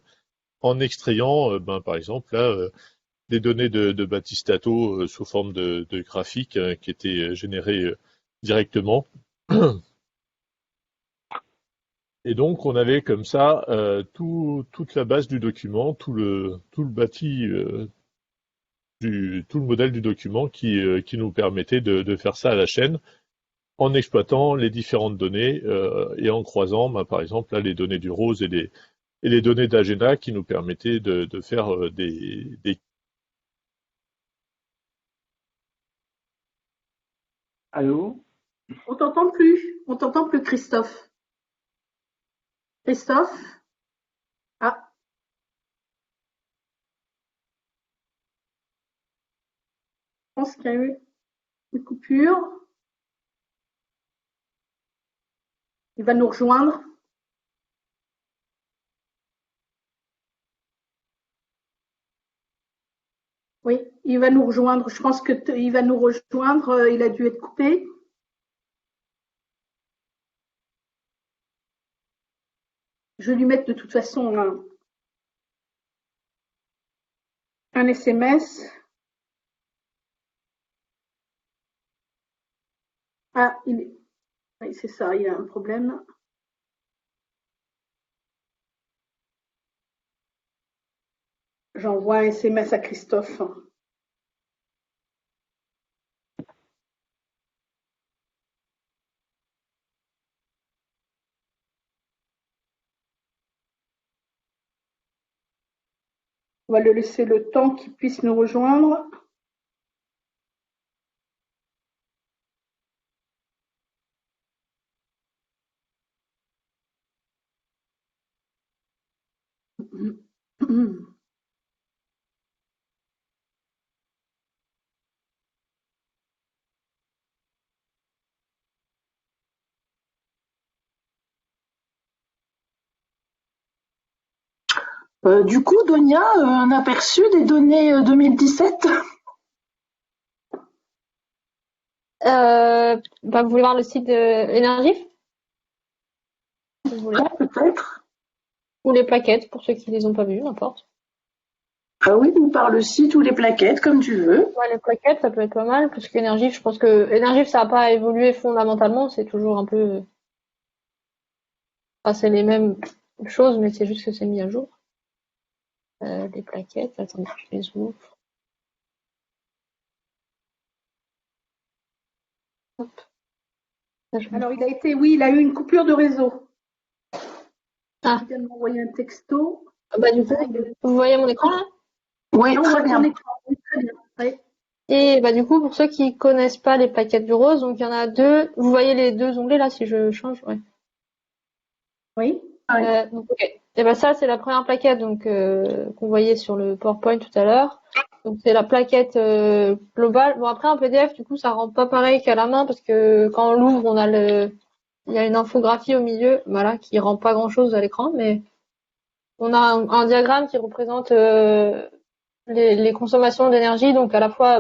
Speaker 6: en extrayant, par exemple, là, des données de Battistato sous forme de graphiques qui étaient générées directement. Et donc, on avait comme ça toute la base du document, tout le bâti, tout le modèle du document qui nous permettait de faire ça à la chaîne, en exploitant les différentes données et en croisant, par exemple, là, les données du ROSE et les données d'Agena qui nous permettaient de faire des.
Speaker 2: Allô?
Speaker 1: On t'entend plus, Christophe. Christophe? Ah, je pense qu'il y a eu une coupure. Il va nous rejoindre. Oui, il va nous rejoindre. Je pense qu'il va nous rejoindre. Il a dû être coupé. Je vais lui mettre de toute façon un SMS. Ah, oui, c'est ça, il y a un problème. J'envoie un SMS à Christophe. On va le laisser le temps qu'il puisse nous rejoindre.
Speaker 2: Du coup, Donia, un aperçu des données 2017?
Speaker 4: Vous voulez voir le site de Énergif? Si vous voulez.
Speaker 2: Ouais, peut-être.
Speaker 4: Ou les plaquettes, pour ceux qui les ont pas vues, n'importe.
Speaker 2: Ah oui, ou par le site ou les plaquettes, comme tu veux.
Speaker 4: Ouais, les plaquettes, ça peut être pas mal, parce qu'Énergif, je pense que Énergif, ça n'a pas évolué fondamentalement, c'est toujours un peu. Enfin, c'est les mêmes choses, mais c'est juste que c'est mis à jour. Les plaquettes, attendez, je les ouvre. Hop.
Speaker 1: Alors, il a eu une coupure de réseau.
Speaker 4: Ah.
Speaker 1: Il vient de m'envoyer un texto.
Speaker 4: Du coup, vous voyez mon écran là?
Speaker 2: Oui, très bien.
Speaker 1: Oui, très bien. Oui.
Speaker 4: Et du coup, pour ceux qui connaissent pas les plaquettes du rose, donc il y en a deux. Vous voyez les deux onglets là si je change? Ouais.
Speaker 1: Oui.
Speaker 4: Donc, ok. Et ça, c'est la première plaquette donc qu'on voyait sur le PowerPoint tout à l'heure. Donc c'est la plaquette globale. Bon après en PDF, du coup, ça rend pas pareil qu'à la main parce que quand on l'ouvre, il y a une infographie au milieu, voilà, qui rend pas grand-chose à l'écran, mais on a un diagramme qui représente les consommations d'énergie, donc à la fois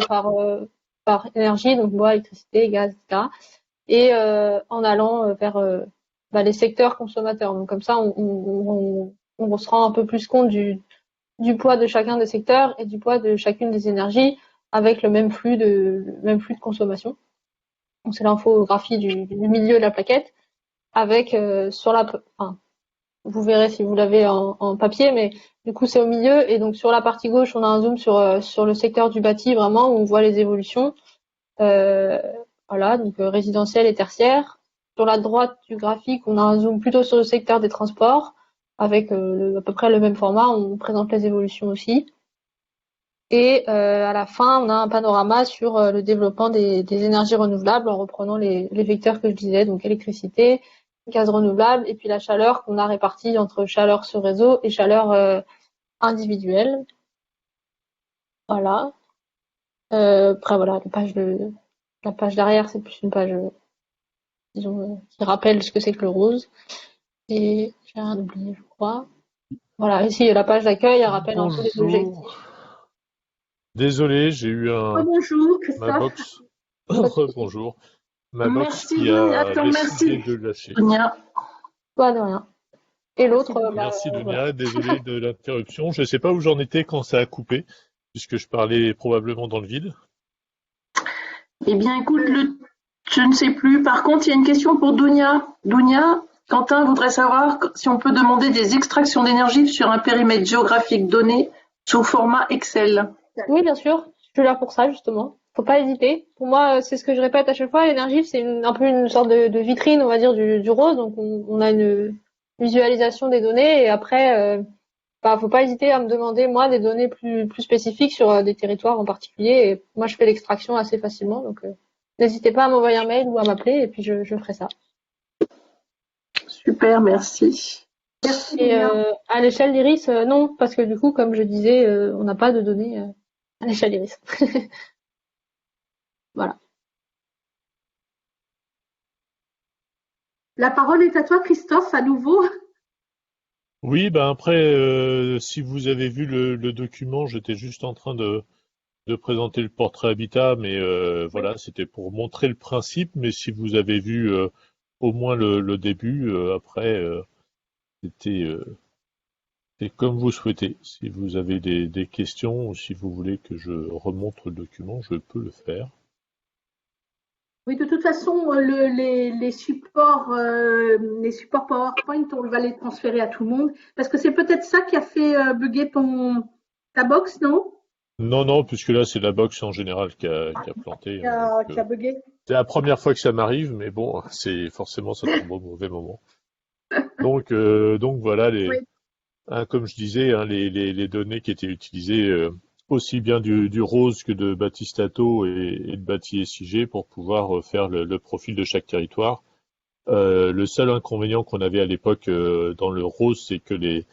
Speaker 4: par énergie, donc bois, électricité, gaz, etc. Et en allant vers les secteurs consommateurs. Donc comme ça, on se rend un peu plus compte du poids de chacun des secteurs et du poids de chacune des énergies avec le même flux de consommation. Donc c'est l'infographie du milieu de la plaquette avec vous verrez si vous l'avez en papier, mais du coup c'est au milieu et donc sur la partie gauche on a un zoom sur le secteur du bâti vraiment où on voit les évolutions. Voilà, donc résidentiel et tertiaire. Sur la droite du graphique, on a un zoom plutôt sur le secteur des transports, avec à peu près le même format, on présente les évolutions aussi. Et à la fin, on a un panorama sur le développement des énergies renouvelables en reprenant les vecteurs que je disais, donc électricité, gaz renouvelable, et puis la chaleur qu'on a répartie entre chaleur sur réseau et chaleur individuelle. Voilà. Après voilà, la page derrière, c'est plus une page disons, qui rappelle ce que c'est que le rose. Et j'ai rien oublié, je crois. Voilà, ici la page d'accueil, elle rappelle un peu les objectifs.
Speaker 6: Désolé, j'ai eu
Speaker 1: Bonjour,
Speaker 6: ma
Speaker 1: Christophe.
Speaker 6: box. Bonjour. Ma box
Speaker 2: Merci,
Speaker 6: qui a
Speaker 2: Donia.
Speaker 6: décidé
Speaker 2: Merci,
Speaker 6: de lâcher.
Speaker 2: Donia.
Speaker 4: Pas de rien. Et l'autre,
Speaker 6: Merci Donia,
Speaker 4: voilà.
Speaker 6: désolé de l'interruption. Je ne sais pas où j'en étais quand ça a coupé, puisque je parlais probablement dans le vide.
Speaker 2: Eh bien, écoute, je ne sais plus. Par contre, il y a une question pour Donia. Donia, Quentin voudrait savoir si on peut demander des extractions d'énergie sur un périmètre géographique donné sous format Excel.
Speaker 4: Oui, bien sûr. Je suis là pour ça, justement. Faut pas hésiter. Pour moi, c'est ce que je répète à chaque fois. L'énergie, c'est un peu une sorte de vitrine, on va dire, du rose. Donc, on a une visualisation des données. Et après, faut pas hésiter à me demander, moi, des données plus spécifiques sur des territoires en particulier. Et moi, je fais l'extraction assez facilement. Donc, n'hésitez pas à m'envoyer un mail ou à m'appeler. Et puis, je ferai ça.
Speaker 2: Super, merci.
Speaker 1: Merci,
Speaker 4: Et
Speaker 1: Donia.
Speaker 4: à l'échelle d'Iris, non, parce que du coup, comme je disais, on n'a pas de données à l'échelle d'Iris. Voilà.
Speaker 1: La parole est à toi, Christophe, à nouveau.
Speaker 6: Oui, ben après, si vous avez vu le document, j'étais juste en train de de présenter le portrait habitat, mais voilà, c'était pour montrer le principe. Mais si vous avez vu au moins le début, après, c'était c'est comme vous souhaitez. Si vous avez des questions ou si vous voulez que je remonte le document, je peux le faire.
Speaker 1: Oui, de toute façon, les supports PowerPoint, on va les transférer à tout le monde. Parce que c'est peut-être ça qui a fait bugger ta box, non?
Speaker 6: Non, non, puisque là, c'est la box en général qui a planté,
Speaker 1: Qui
Speaker 6: hein, donc,
Speaker 1: a bugué.
Speaker 6: c'est la première fois que ça m'arrive, mais bon, c'est forcément ça tombe au mauvais moment. Donc voilà,
Speaker 1: Oui.
Speaker 6: comme je disais, hein, les données qui étaient utilisées aussi bien du Rose que de Battistato et de Bati SIG pour pouvoir faire le profil de chaque territoire. Le seul inconvénient qu'on avait à l'époque dans le Rose, c'est que les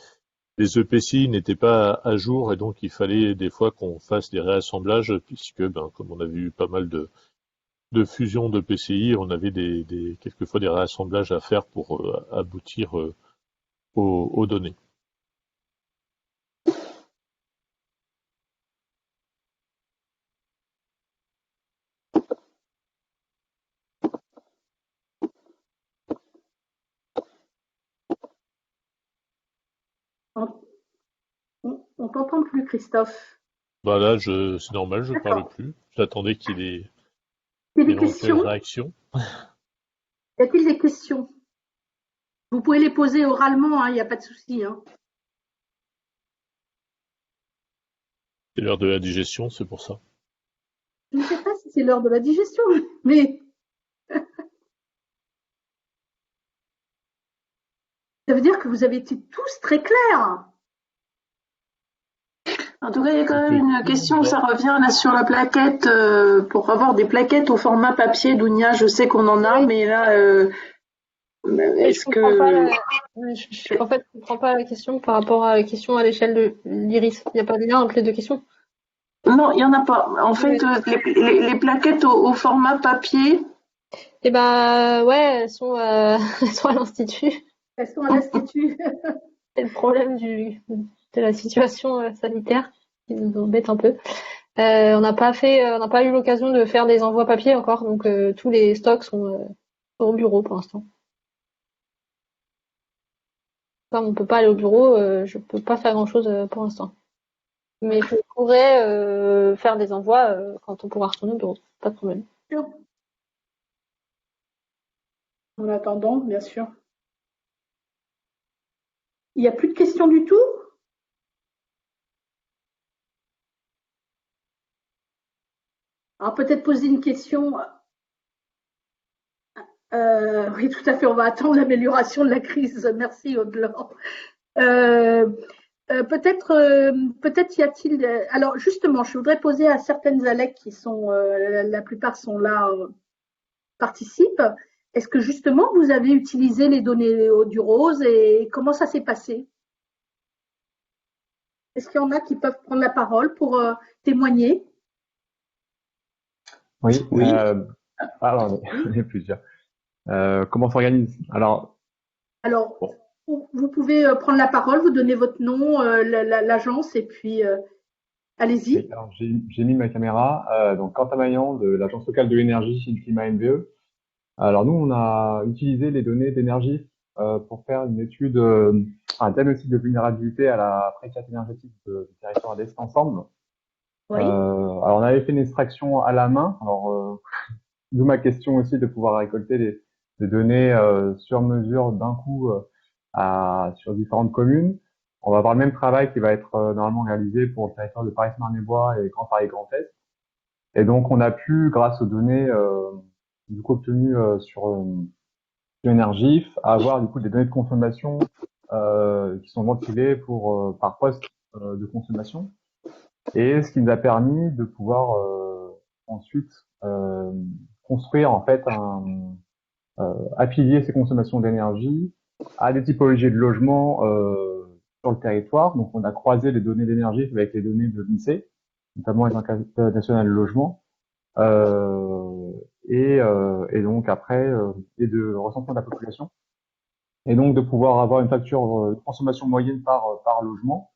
Speaker 6: EPCI n'étaient pas à jour et donc il fallait des fois qu'on fasse des réassemblages puisque, comme on avait eu pas mal de fusions de PCI, on avait quelquefois des réassemblages à faire pour aboutir aux données.
Speaker 1: On t'entend plus, Christophe.
Speaker 6: Bah là, c'est normal, je parle
Speaker 1: D'accord.
Speaker 6: plus. J'attendais qu'il y ait
Speaker 1: Il y a des
Speaker 6: éventuelle
Speaker 1: questions?
Speaker 6: réaction.
Speaker 1: Y a-t-il des questions? Vous pouvez les poser oralement, il n'y a pas de souci. Hein.
Speaker 6: C'est l'heure de la digestion, c'est pour ça.
Speaker 1: Je ne sais pas si c'est l'heure de la digestion, mais ça veut dire que vous avez été tous très clairs.
Speaker 2: En tout cas, il y a quand même une question, ça revient là sur la plaquette, pour avoir des plaquettes au format papier, Dounia, je sais qu'on en a, mais là, est-ce que...
Speaker 4: En fait, je comprends pas la question par rapport à la question à l'échelle de l'iris. Il n'y a pas de lien entre les deux questions?
Speaker 2: Non, il n'y en a pas. En fait, les plaquettes au format papier,
Speaker 4: Eh ben, ouais, elles sont elles sont à l'Institut.
Speaker 1: Elles sont à l'Institut.
Speaker 4: C'est le problème de la situation sanitaire qui nous embête un peu. On n'a pas eu l'occasion de faire des envois papier encore, donc tous les stocks sont au bureau pour l'instant. Comme on peut pas aller au bureau, je peux pas faire grand-chose pour l'instant. Mais je pourrais faire des envois quand on pourra retourner au bureau, pas de problème.
Speaker 1: En attendant, bien sûr. Il n'y a plus de questions du tout? Alors peut-être poser une question. Oui, tout à fait. On va attendre l'amélioration de la crise. Merci, Aude-Laure. Peut-être y a-t-il. Alors justement, je voudrais poser à certaines ALEC qui sont, la plupart sont là, participent. Est-ce que justement vous avez utilisé les données du Rose et comment ça s'est passé? Est-ce qu'il y en a qui peuvent prendre la parole pour témoigner?
Speaker 7: Oui.
Speaker 2: Oui.
Speaker 7: Alors, il y a plusieurs. Comment s'organise? Alors,
Speaker 1: Alors, vous pouvez prendre la parole, vous donnez votre nom, l'agence et puis allez-y.
Speaker 7: alors, j'ai mis ma caméra. Donc, Quentin Maillan de l'Agence locale de l'énergie chez le climat NVE. Alors, nous, on a utilisé les données d'énergie pour faire une étude, un diagnostic de vulnérabilité à la précarité énergétique du territoire d'Est ensemble.
Speaker 1: Oui.
Speaker 7: Alors, on avait fait une extraction à la main. Alors, d'où ma question aussi de pouvoir récolter des données sur mesure d'un coup sur différentes communes. On va avoir le même travail qui va être normalement réalisé pour le territoire de Paris-Marne-et-Bois et Grand Paris Grand Est. Et donc, on a pu, grâce aux données du coup obtenues sur Energif, avoir du coup des données de consommation qui sont ventilées par poste de consommation. Et ce qui nous a permis de pouvoir ensuite construire en fait affilier ces consommations d'énergie à des typologies de logements sur le territoire. Donc, on a croisé les données d'énergie avec les données de l'INSEE, notamment les enquêtes nationales de logement, et donc après et de recensement de la population, et donc de pouvoir avoir une facture de consommation moyenne par logement.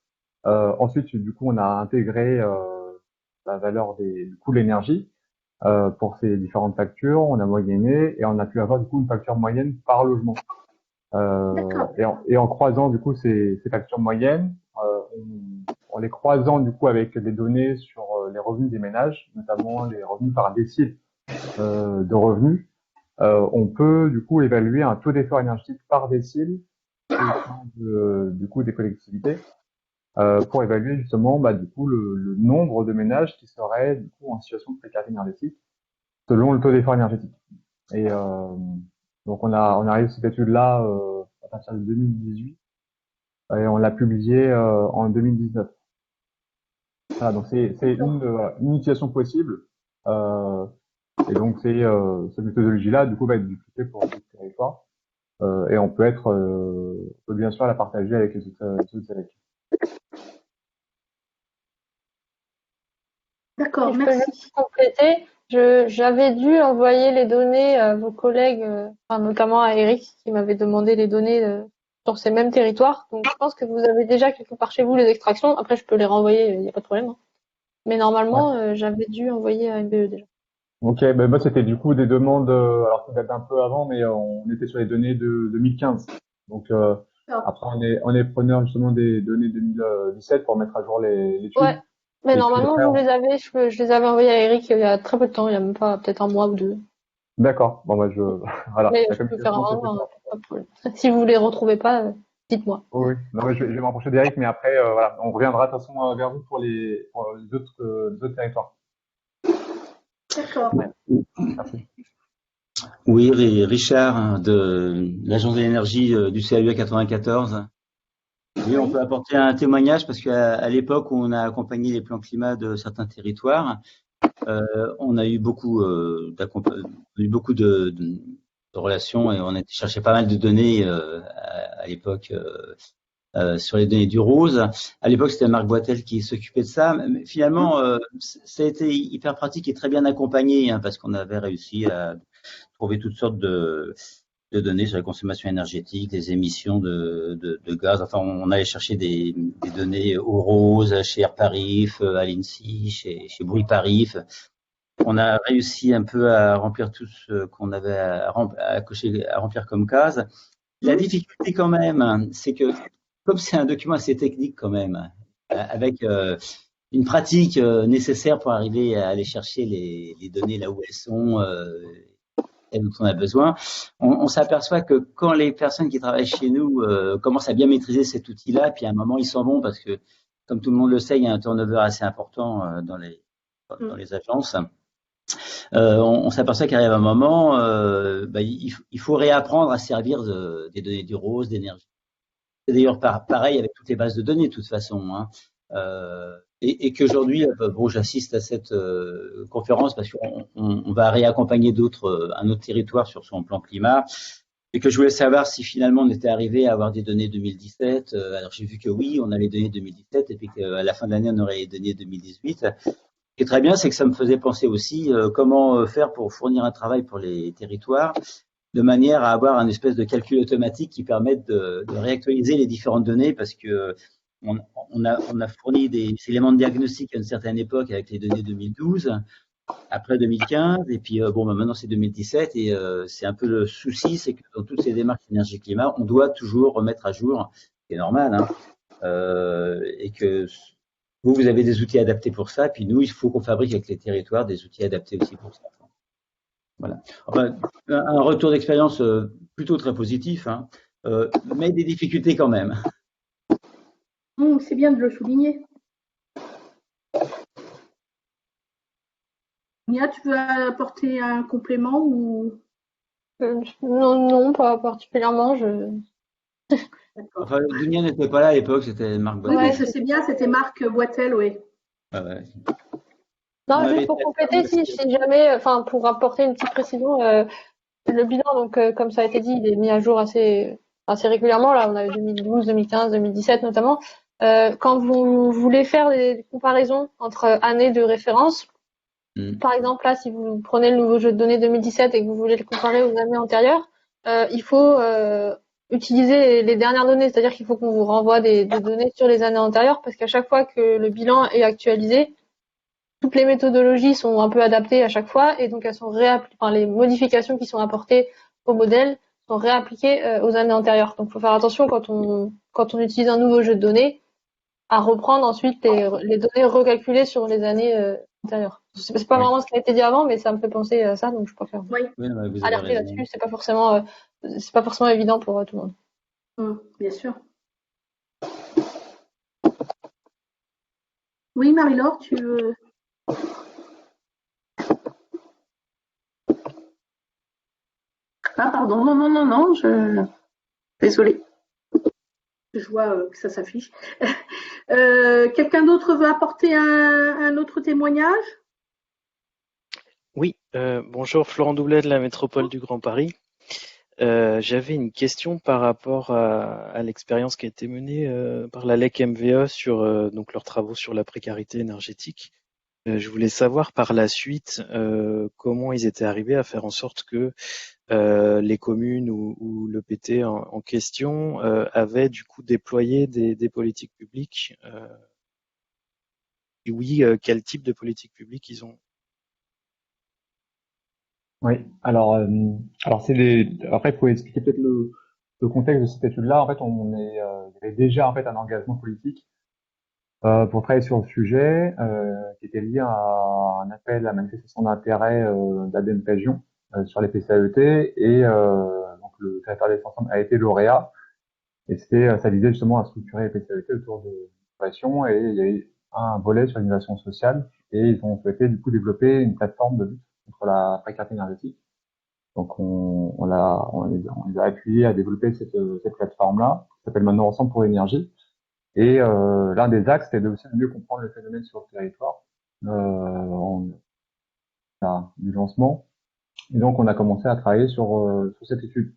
Speaker 7: Ensuite, du coup, on a intégré la valeur du coût de l'énergie pour ces différentes factures. On a moyenné et on a pu avoir du coup une facture moyenne par logement. Et en croisant du coup ces factures moyennes, en les croisant du coup avec des données sur les revenus des ménages, notamment les revenus par décile de revenus, on peut du coup évaluer un taux d'effort énergétique par décile au sein du coup des collectivités pour évaluer justement du coup le nombre de ménages qui seraient du coup en situation de précarité énergétique selon le taux d'effort énergétique. Et donc on a réussi cette étude-là à partir de 2018 et on l'a publiée en 2019. Voilà, donc c'est une utilisation possible. Et donc cette méthodologie-là, du coup, va être dupliquée pour tout le territoire. Et on peut bien sûr la partager avec les autres sélections.
Speaker 1: D'accord,
Speaker 4: Si je peux
Speaker 1: merci.
Speaker 4: juste compléter, j'avais dû envoyer les données à vos collègues, enfin, notamment à Eric qui m'avait demandé les données sur ces mêmes territoires. Donc je pense que vous avez déjà quelque part chez vous les extractions. Après, je peux les renvoyer, il n'y a pas de problème, hein. Mais normalement, j'avais dû envoyer à MBE déjà.
Speaker 7: Ok, ben moi c'était du coup des demandes, alors ça date un peu avant, mais on était sur les données de 2015. Donc après on est preneur justement des données 2017 pour mettre à jour l'étude.
Speaker 4: Ouais, mais
Speaker 7: Et
Speaker 4: normalement
Speaker 7: puis,
Speaker 4: vous les avez, je les avais envoyés à Eric il y a très peu de temps, il y a même pas peut-être un mois ou deux.
Speaker 7: D'accord, bon bah voilà,
Speaker 4: Mais
Speaker 7: la
Speaker 4: je peux faire
Speaker 7: communication c'est
Speaker 4: un,
Speaker 7: fait.
Speaker 4: pas de problème. Si vous les retrouvez pas, dites-moi.
Speaker 7: Oui, non, mais je vais me rapprocher d'Eric, mais après voilà, on reviendra de toute façon vers vous pour les autres territoires.
Speaker 1: D'accord.
Speaker 7: Merci.
Speaker 8: Oui, Richard de l'Agence de l'énergie du CAUE 94. Oui, on peut apporter un témoignage parce qu'à l'époque où on a accompagné les plans climat de certains territoires, on a eu beaucoup de relations et on a cherché pas mal de données à l'époque sur les données du Rose. À l'époque, c'était Marc Boitel qui s'occupait de ça. Mais finalement, ça a été hyper pratique et très bien accompagné parce qu'on avait réussi à trouver toutes sortes de données sur la consommation énergétique, les émissions de gaz. Enfin, on allait chercher des données au Rose, chez Airparif, à l'INSI, chez Bruit Parif. On a réussi un peu à remplir tout ce qu'on avait à remplir comme case. La difficulté quand même, c'est que comme c'est un document assez technique quand même, avec une pratique nécessaire pour arriver à aller chercher les données là où elles sont, et dont on a besoin, on s'aperçoit que quand les personnes qui travaillent chez nous commencent à bien maîtriser cet outil-là, puis à un moment ils s'en vont parce que, comme tout le monde le sait, il y a un turnover assez important dans les agences. On s'aperçoit qu'arrive un moment, il faut réapprendre à servir des données du Rose, d'énergie. C'est d'ailleurs pareil avec toutes les bases de données de toute façon. Et qu'aujourd'hui, bon, j'assiste à cette conférence parce qu'on va réaccompagner un autre territoire sur son plan climat. Et que je voulais savoir si finalement on était arrivé à avoir des données 2017. Alors j'ai vu que oui, on a les données 2017 et puis qu'à la fin de l'année on aurait les données 2018. Ce qui est très bien, c'est que ça me faisait penser aussi comment faire pour fournir un travail pour les territoires de manière à avoir un espèce de calcul automatique qui permette de réactualiser les différentes données parce que on a fourni des éléments de diagnostic à une certaine époque avec les données 2012, après 2015, et puis maintenant c'est 2017, et c'est un peu le souci, c'est que dans toutes ces démarches énergie-climat, on doit toujours remettre à jour, ce qui est normal, et que vous avez des outils adaptés pour ça, puis nous, il faut qu'on fabrique avec les territoires des outils adaptés aussi pour ça. Voilà. Enfin, un retour d'expérience plutôt très positif, mais des difficultés quand même.
Speaker 1: C'est bien de le souligner. Nia, tu veux apporter un complément ou
Speaker 4: Non, pas particulièrement.
Speaker 8: Enfin, Dunia n'était pas là à l'époque, c'était Marc Boitel.
Speaker 1: Oui, je sais bien, c'était Marc Boitel, oui.
Speaker 8: Ah ouais.
Speaker 4: Non, juste pour compléter, si jamais, enfin, pour apporter une petite précision, le bilan, donc, comme ça a été dit, il est mis à jour assez régulièrement. Là, on a eu 2012, 2015, 2017 notamment. Quand vous voulez faire des comparaisons entre années de référence, par exemple, là, si vous prenez le nouveau jeu de données 2017 et que vous voulez le comparer aux années antérieures, il faut utiliser les dernières données, c'est-à-dire qu'il faut qu'on vous renvoie des données sur les années antérieures parce qu'à chaque fois que le bilan est actualisé, toutes les méthodologies sont un peu adaptées à chaque fois et donc elles sont les modifications qui sont apportées au modèle sont réappliquées aux années antérieures. Donc, il faut faire attention quand on utilise un nouveau jeu de données à reprendre ensuite les données recalculées sur les années antérieures. C'est pas
Speaker 8: Oui.
Speaker 4: vraiment ce qui a été dit avant, mais ça me fait penser à ça, donc je préfère
Speaker 1: Oui,
Speaker 8: Oui, non, vous avez
Speaker 4: alerter
Speaker 8: raison.
Speaker 4: là-dessus. C'est pas forcément évident pour tout le monde.
Speaker 1: bien sûr. Oui, Marie-Laure, tu veux...
Speaker 2: Ah, pardon, non, désolée.
Speaker 1: Je vois que ça s'affiche. Quelqu'un d'autre veut apporter un autre témoignage?
Speaker 9: Oui, bonjour, Florent Doublet de la métropole du Grand Paris. J'avais une question par rapport à l'expérience qui a été menée par la LEC MVE sur donc leurs travaux sur la précarité énergétique. Je voulais savoir par la suite comment ils étaient arrivés à faire en sorte que les communes ou le PT en question avaient du coup déployé des politiques publiques. Et oui, quel type de politique publique ils ont?
Speaker 7: Oui, alors après il faut expliquer peut-être le contexte de cette étude-là. En fait, il y avait déjà en fait un engagement politique pour travailler sur le sujet qui était lié à un appel à manifestation d'intérêt d'ADEME Région sur les PCAET et donc le territoire des ensembles a été lauréat et ça visait justement à structurer les PCAET autour de l'innovation et il y a eu un volet sur l'innovation sociale et ils ont souhaité du coup développer une plateforme de lutte contre la précarité énergétique. Donc on les a appuyés à développer cette plateforme-là, qui s'appelle maintenant Ensemble pour l'énergie. Et l'un des axes, c'est de aussi mieux comprendre le phénomène sur le territoire du lancement. Et donc on a commencé à travailler sur cette étude.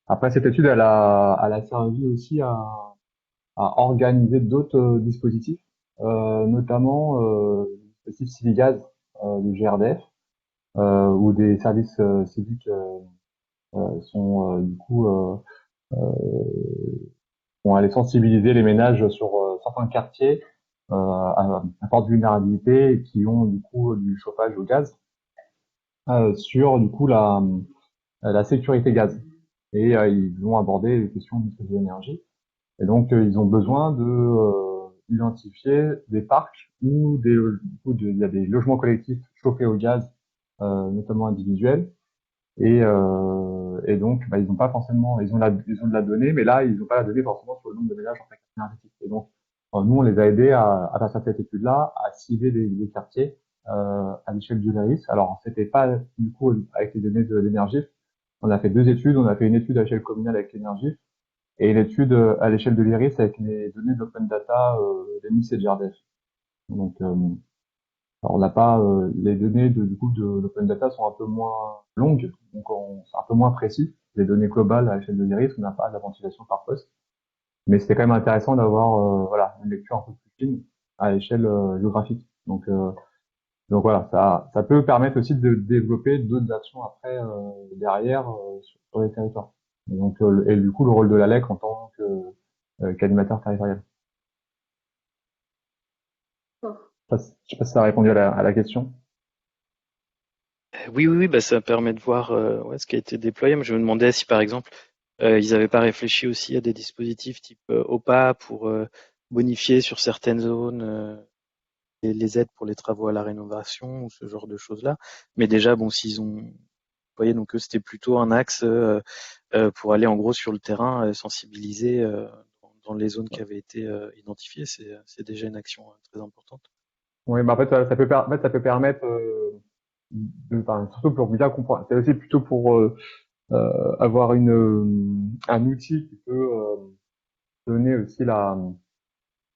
Speaker 7: Après cette étude, elle a servi aussi à organiser d'autres dispositifs, notamment le dispositif Civigaz du GRDF, où des services civiques sont du coup vont aller sensibiliser les ménages sur certains quartiers à forte vulnérabilité et qui ont du coup du chauffage au gaz sur du coup la sécurité gaz. Et ils vont aborder les questions de l'énergie. Et donc ils ont besoin de identifier des parcs où il y a des logements collectifs chauffés au gaz, notamment individuels. Et donc, ils n'ont pas forcément, ils ont de la donnée, mais là, ils n'ont pas la donnée forcément sur le nombre de ménages en précarité énergétique. Et donc, nous, on les a aidés à passer à cette étude-là, à cibler des quartiers à l'échelle du LIRIS. Alors, c'était pas du coup avec les données de l'énergie. On a fait deux études. On a fait une étude à l'échelle communale avec l'énergie et une étude à l'échelle de l'IRIS avec les données d'open data d'EMIS et de GRDF. Donc, alors, on n'a pas les données du coup de l'open data sont un peu moins longues, donc c'est un peu moins précis. Les données globales à l'échelle de l'IRIS, on n'a pas de la ventilation par poste, mais c'était quand même intéressant d'avoir voilà une lecture un peu plus fine à l'échelle géographique. Donc voilà, ça peut permettre aussi de développer d'autres actions après derrière sur les territoires. Et donc et du coup le rôle de la LEC en tant qu'animateur territorial. Je sais pas si ça a répondu à la question.
Speaker 9: Oui, bah, ça permet de voir ce qui a été déployé. Mais je me demandais si, par exemple, ils n'avaient pas réfléchi aussi à des dispositifs type OPA pour bonifier sur certaines zones les aides pour les travaux à la rénovation ou ce genre de choses-là. Mais déjà, bon, s'ils ont déployé, donc c'était plutôt un axe pour aller en gros sur le terrain, sensibiliser dans les zones qui avaient été identifiées. C'est déjà une action très importante.
Speaker 7: Oui, en fait, ça peut permettre surtout pour bien comprendre. C'est aussi plutôt pour avoir un outil qui peut donner aussi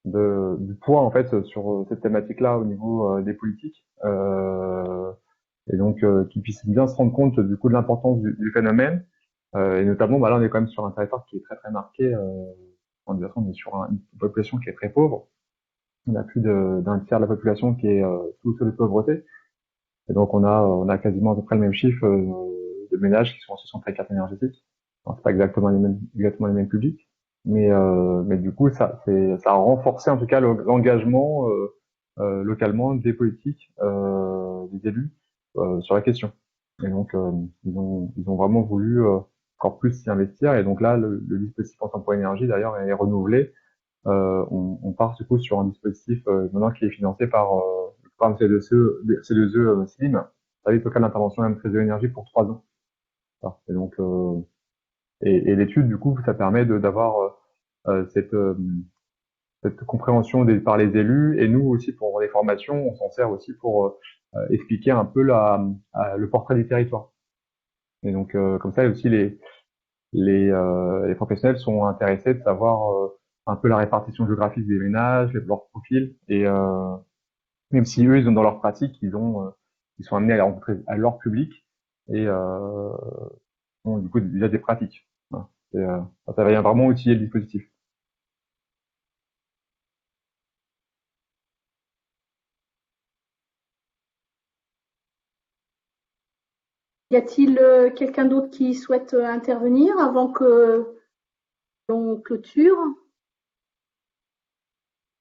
Speaker 7: du poids en fait sur cette thématique-là au niveau des politiques et donc qui puisse bien se rendre compte du coup de l'importance du phénomène et notamment là on est quand même sur un territoire qui est très très marqué on est sur une population qui est très pauvre. On a plus d'un tiers de la population qui est sous le seuil de pauvreté. Et donc on a quasiment à peu près le même chiffre de ménages qui sont en situation de précarité énergétique. Alors, c'est pas exactement les mêmes publics, mais du coup ça a renforcé en tout cas l'engagement localement des politiques, des élus sur la question. Et donc ils ont vraiment voulu encore plus s'y investir. Et donc là, le dispositif en 100% énergie d'ailleurs est renouvelé. On part du coup sur un dispositif maintenant qui est financé par le programme C2E Slim, service local d'intervention et de trésor énergie pour 3 ans. Voilà. Et donc et l'étude du coup ça permet d'avoir cette compréhension par les élus, et nous aussi pour les formations on s'en sert aussi pour expliquer un peu le portrait du territoire. Et donc comme ça aussi les professionnels sont intéressés de savoir un peu la répartition géographique des ménages, leur profil, et même si eux ils ont dans leur pratique ils sont amenés à rencontrer à leur public et ont du coup déjà des pratiques. Voilà. Et, ça va vraiment outiller le dispositif.
Speaker 1: Y a-t-il quelqu'un d'autre qui souhaite intervenir avant que l'on clôture?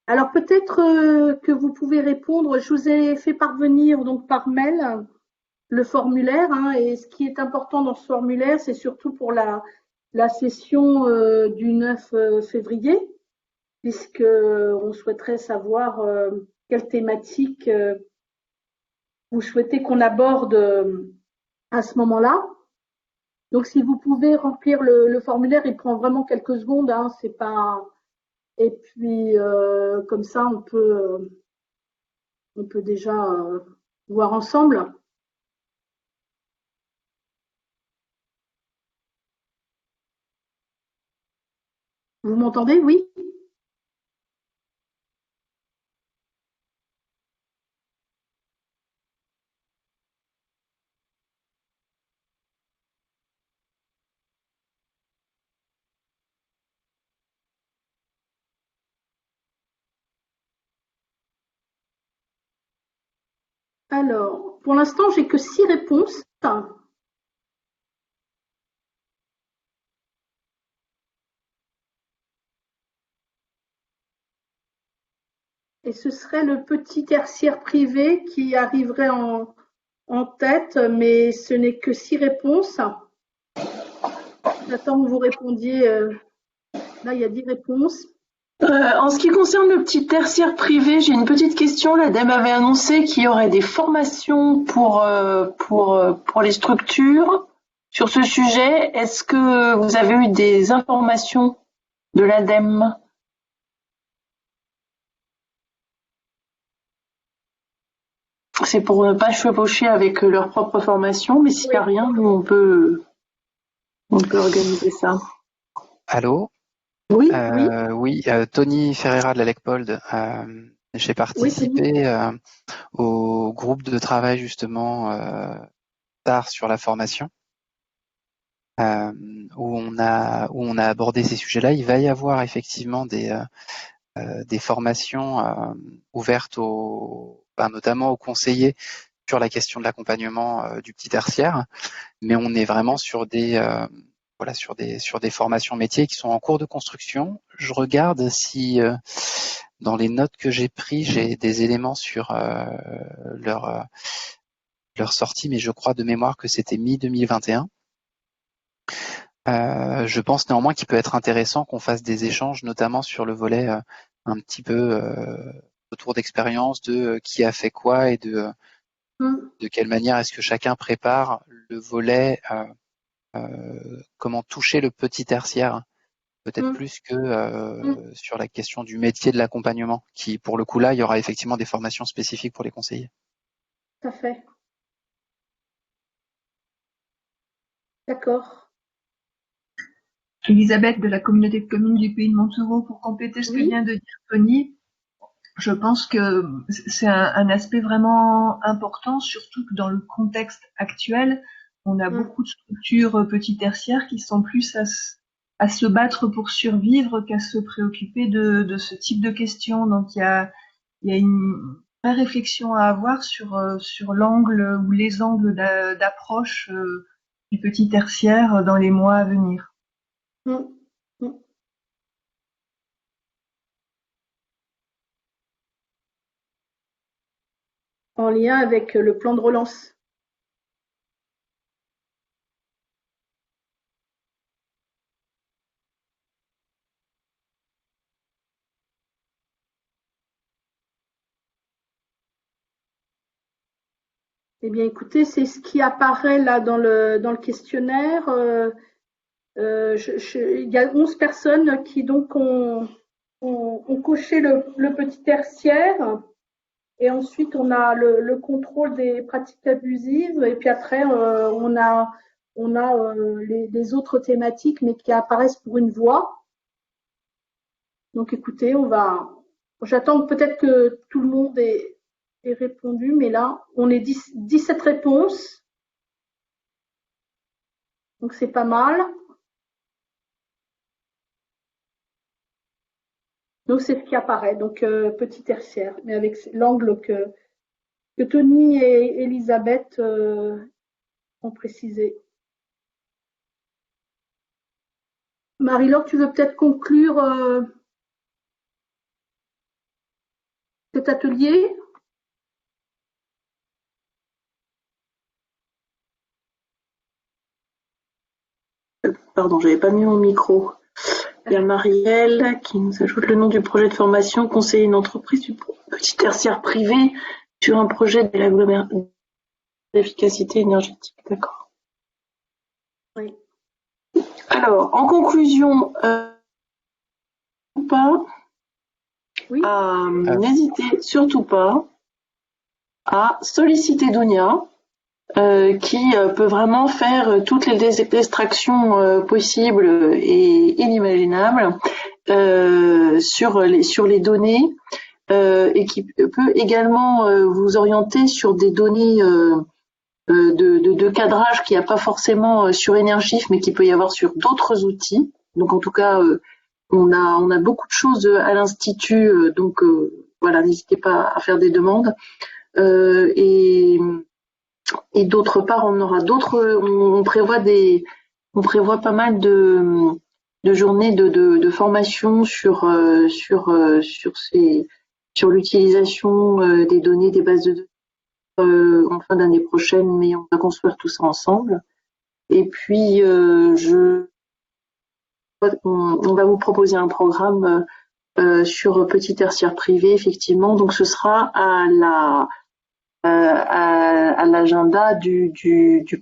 Speaker 1: Alors peut-être que vous pouvez répondre. Je vous ai fait parvenir donc par mail le formulaire, hein, et ce qui est important dans ce formulaire, c'est surtout pour la session du 9 février, puisque on souhaiterait savoir quelle thématique vous souhaitez qu'on aborde à ce moment-là. Donc si vous pouvez remplir le formulaire, il prend vraiment quelques secondes, hein, c'est pas. Et puis comme ça, on peut déjà voir ensemble. Vous m'entendez? Oui? Alors, pour l'instant, j'ai que 6 réponses. Et ce serait le petit tertiaire privé qui arriverait en tête, mais ce n'est que 6 réponses. J'attends que vous répondiez. Là, il y a 10 réponses.
Speaker 2: En ce qui concerne le petit tertiaire privé, j'ai une petite question. L'ADEME avait annoncé qu'il y aurait des formations pour les structures sur ce sujet. Est-ce que vous avez eu des informations de l'ADEME? C'est pour ne pas chevaucher avec leur propre formation, mais s'il n'y a rien, nous on peut organiser ça.
Speaker 5: Allô?
Speaker 2: Oui,
Speaker 5: oui, Tony Ferreira de la LECPOLD. J'ai participé au groupe de travail justement tard sur la formation, où on a abordé ces sujets-là. Il va y avoir effectivement des formations ouvertes notamment aux conseillers sur la question de l'accompagnement du petit tertiaire, mais on est vraiment sur des formations métiers qui sont en cours de construction. Je regarde si dans les notes que j'ai prises, j'ai des éléments sur leur sortie, mais je crois de mémoire que c'était mi-2021. Je pense néanmoins qu'il peut être intéressant qu'on fasse des échanges, notamment sur le volet un petit peu autour d'expérience, de qui a fait quoi et de quelle manière est-ce que chacun prépare le volet comment toucher le petit tertiaire, peut-être plus que sur la question du métier de l'accompagnement, qui pour le coup là, il y aura effectivement des formations spécifiques pour les conseillers.
Speaker 1: Tout à fait. D'accord.
Speaker 10: Elisabeth de la communauté de communes du Pays de Montaureau, pour compléter ce que vient de dire Tony. Je pense que c'est un aspect vraiment important, surtout que dans le contexte actuel, on a beaucoup de structures petits tertiaires qui sont plus à se battre pour survivre qu'à se préoccuper de ce type de questions. Donc il y a une vraie réflexion à avoir sur l'angle ou les angles d'approche du petit tertiaire dans les mois à venir.
Speaker 1: en lien avec le plan de relance. Eh bien, écoutez, c'est ce qui apparaît là dans le questionnaire. Il y a 11 personnes qui donc ont coché le petit tertiaire. Et ensuite, on a le contrôle des pratiques abusives. Et puis après, on a les autres thématiques, mais qui apparaissent pour une voix. Donc, écoutez, j'attends peut-être que tout le monde ait répondu, mais là, on est 17 réponses. Donc, c'est pas mal. Donc, c'est ce qui apparaît. Donc, petit tertiaire, mais avec l'angle que Tony et Elisabeth ont précisé. Marie-Laure, tu veux peut-être conclure cet atelier?
Speaker 2: Pardon, j'avais pas mis mon micro. Il y a Marielle qui nous ajoute le nom du projet de formation, conseiller une entreprise du petit tertiaire privé sur un projet d'efficacité énergétique. D'accord.
Speaker 1: Oui.
Speaker 2: Alors, en conclusion,
Speaker 1: Oui.
Speaker 2: N'hésitez surtout pas à solliciter Dounia, qui peut vraiment faire toutes les extractions possibles et inimaginables sur les données, et qui peut également vous orienter sur des données de cadrage qu'il n'y a pas forcément sur Énergif, mais qu'il peut y avoir sur d'autres outils. Donc en tout cas, on a beaucoup de choses à l'Institut, donc voilà, n'hésitez pas à faire des demandes. Et d'autre part, on prévoit pas mal de journées de formation sur l'utilisation des données, des bases de données en fin d'année prochaine, mais on va construire tout ça ensemble. Et puis, on va vous proposer un programme sur petit tertiaire privé, effectivement. Donc, ce sera à l'agenda du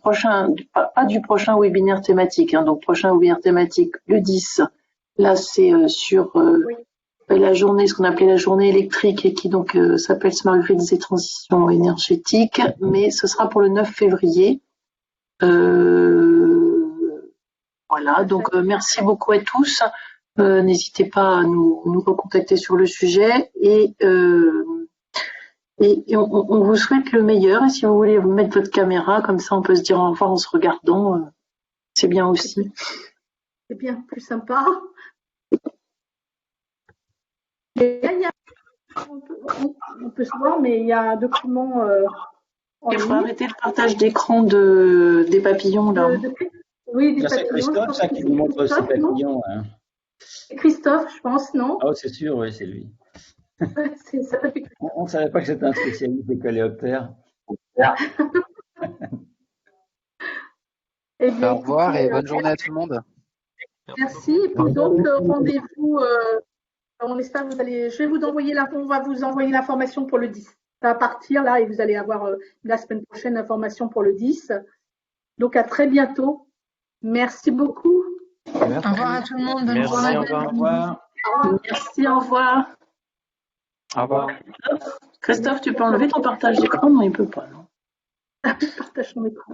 Speaker 2: prochain, pas du prochain webinaire thématique, hein, donc prochain webinaire thématique le 10. Là, c'est sur la journée, ce qu'on appelait la journée électrique, et qui donc s'appelle Smart Grids et transition énergétique, mais ce sera pour le 9 février. Voilà, donc merci beaucoup à tous. N'hésitez pas à nous recontacter sur le sujet, et on vous souhaite le meilleur. Et si vous voulez vous mettre votre caméra, comme ça on peut se dire au revoir en se regardant, c'est bien aussi.
Speaker 1: C'est bien plus sympa. On peut se voir, mais il y a un document
Speaker 2: Il faut arrêter le partage d'écran des papillons là.
Speaker 1: Oui, des
Speaker 8: ça,
Speaker 1: papillons.
Speaker 8: C'est Christophe, ça qui nous montre ses papillons. Hein.
Speaker 1: C'est Christophe, je pense, non?
Speaker 8: Ah, c'est sûr, oui, c'est lui.
Speaker 1: Ça.
Speaker 8: On ne savait pas que c'était un spécialiste des coléoptères.
Speaker 1: Eh bien,
Speaker 5: au revoir et bonne journée à tout le monde.
Speaker 1: Merci. Et puis donc, rendez-vous. On espère que on va vous envoyer l'information pour le 10. Ça va partir là, et vous allez avoir la semaine prochaine l'information pour le 10. Donc, à très bientôt. Merci beaucoup.
Speaker 10: Merci. Au revoir à tout le monde. Bonne
Speaker 9: Merci,
Speaker 10: journée.
Speaker 9: au revoir.
Speaker 8: Au revoir.
Speaker 2: Merci, au revoir.
Speaker 9: Au revoir.
Speaker 2: Christophe, tu peux enlever ton partage d'écran? Non, il peut pas, non.
Speaker 1: Partage ton écran.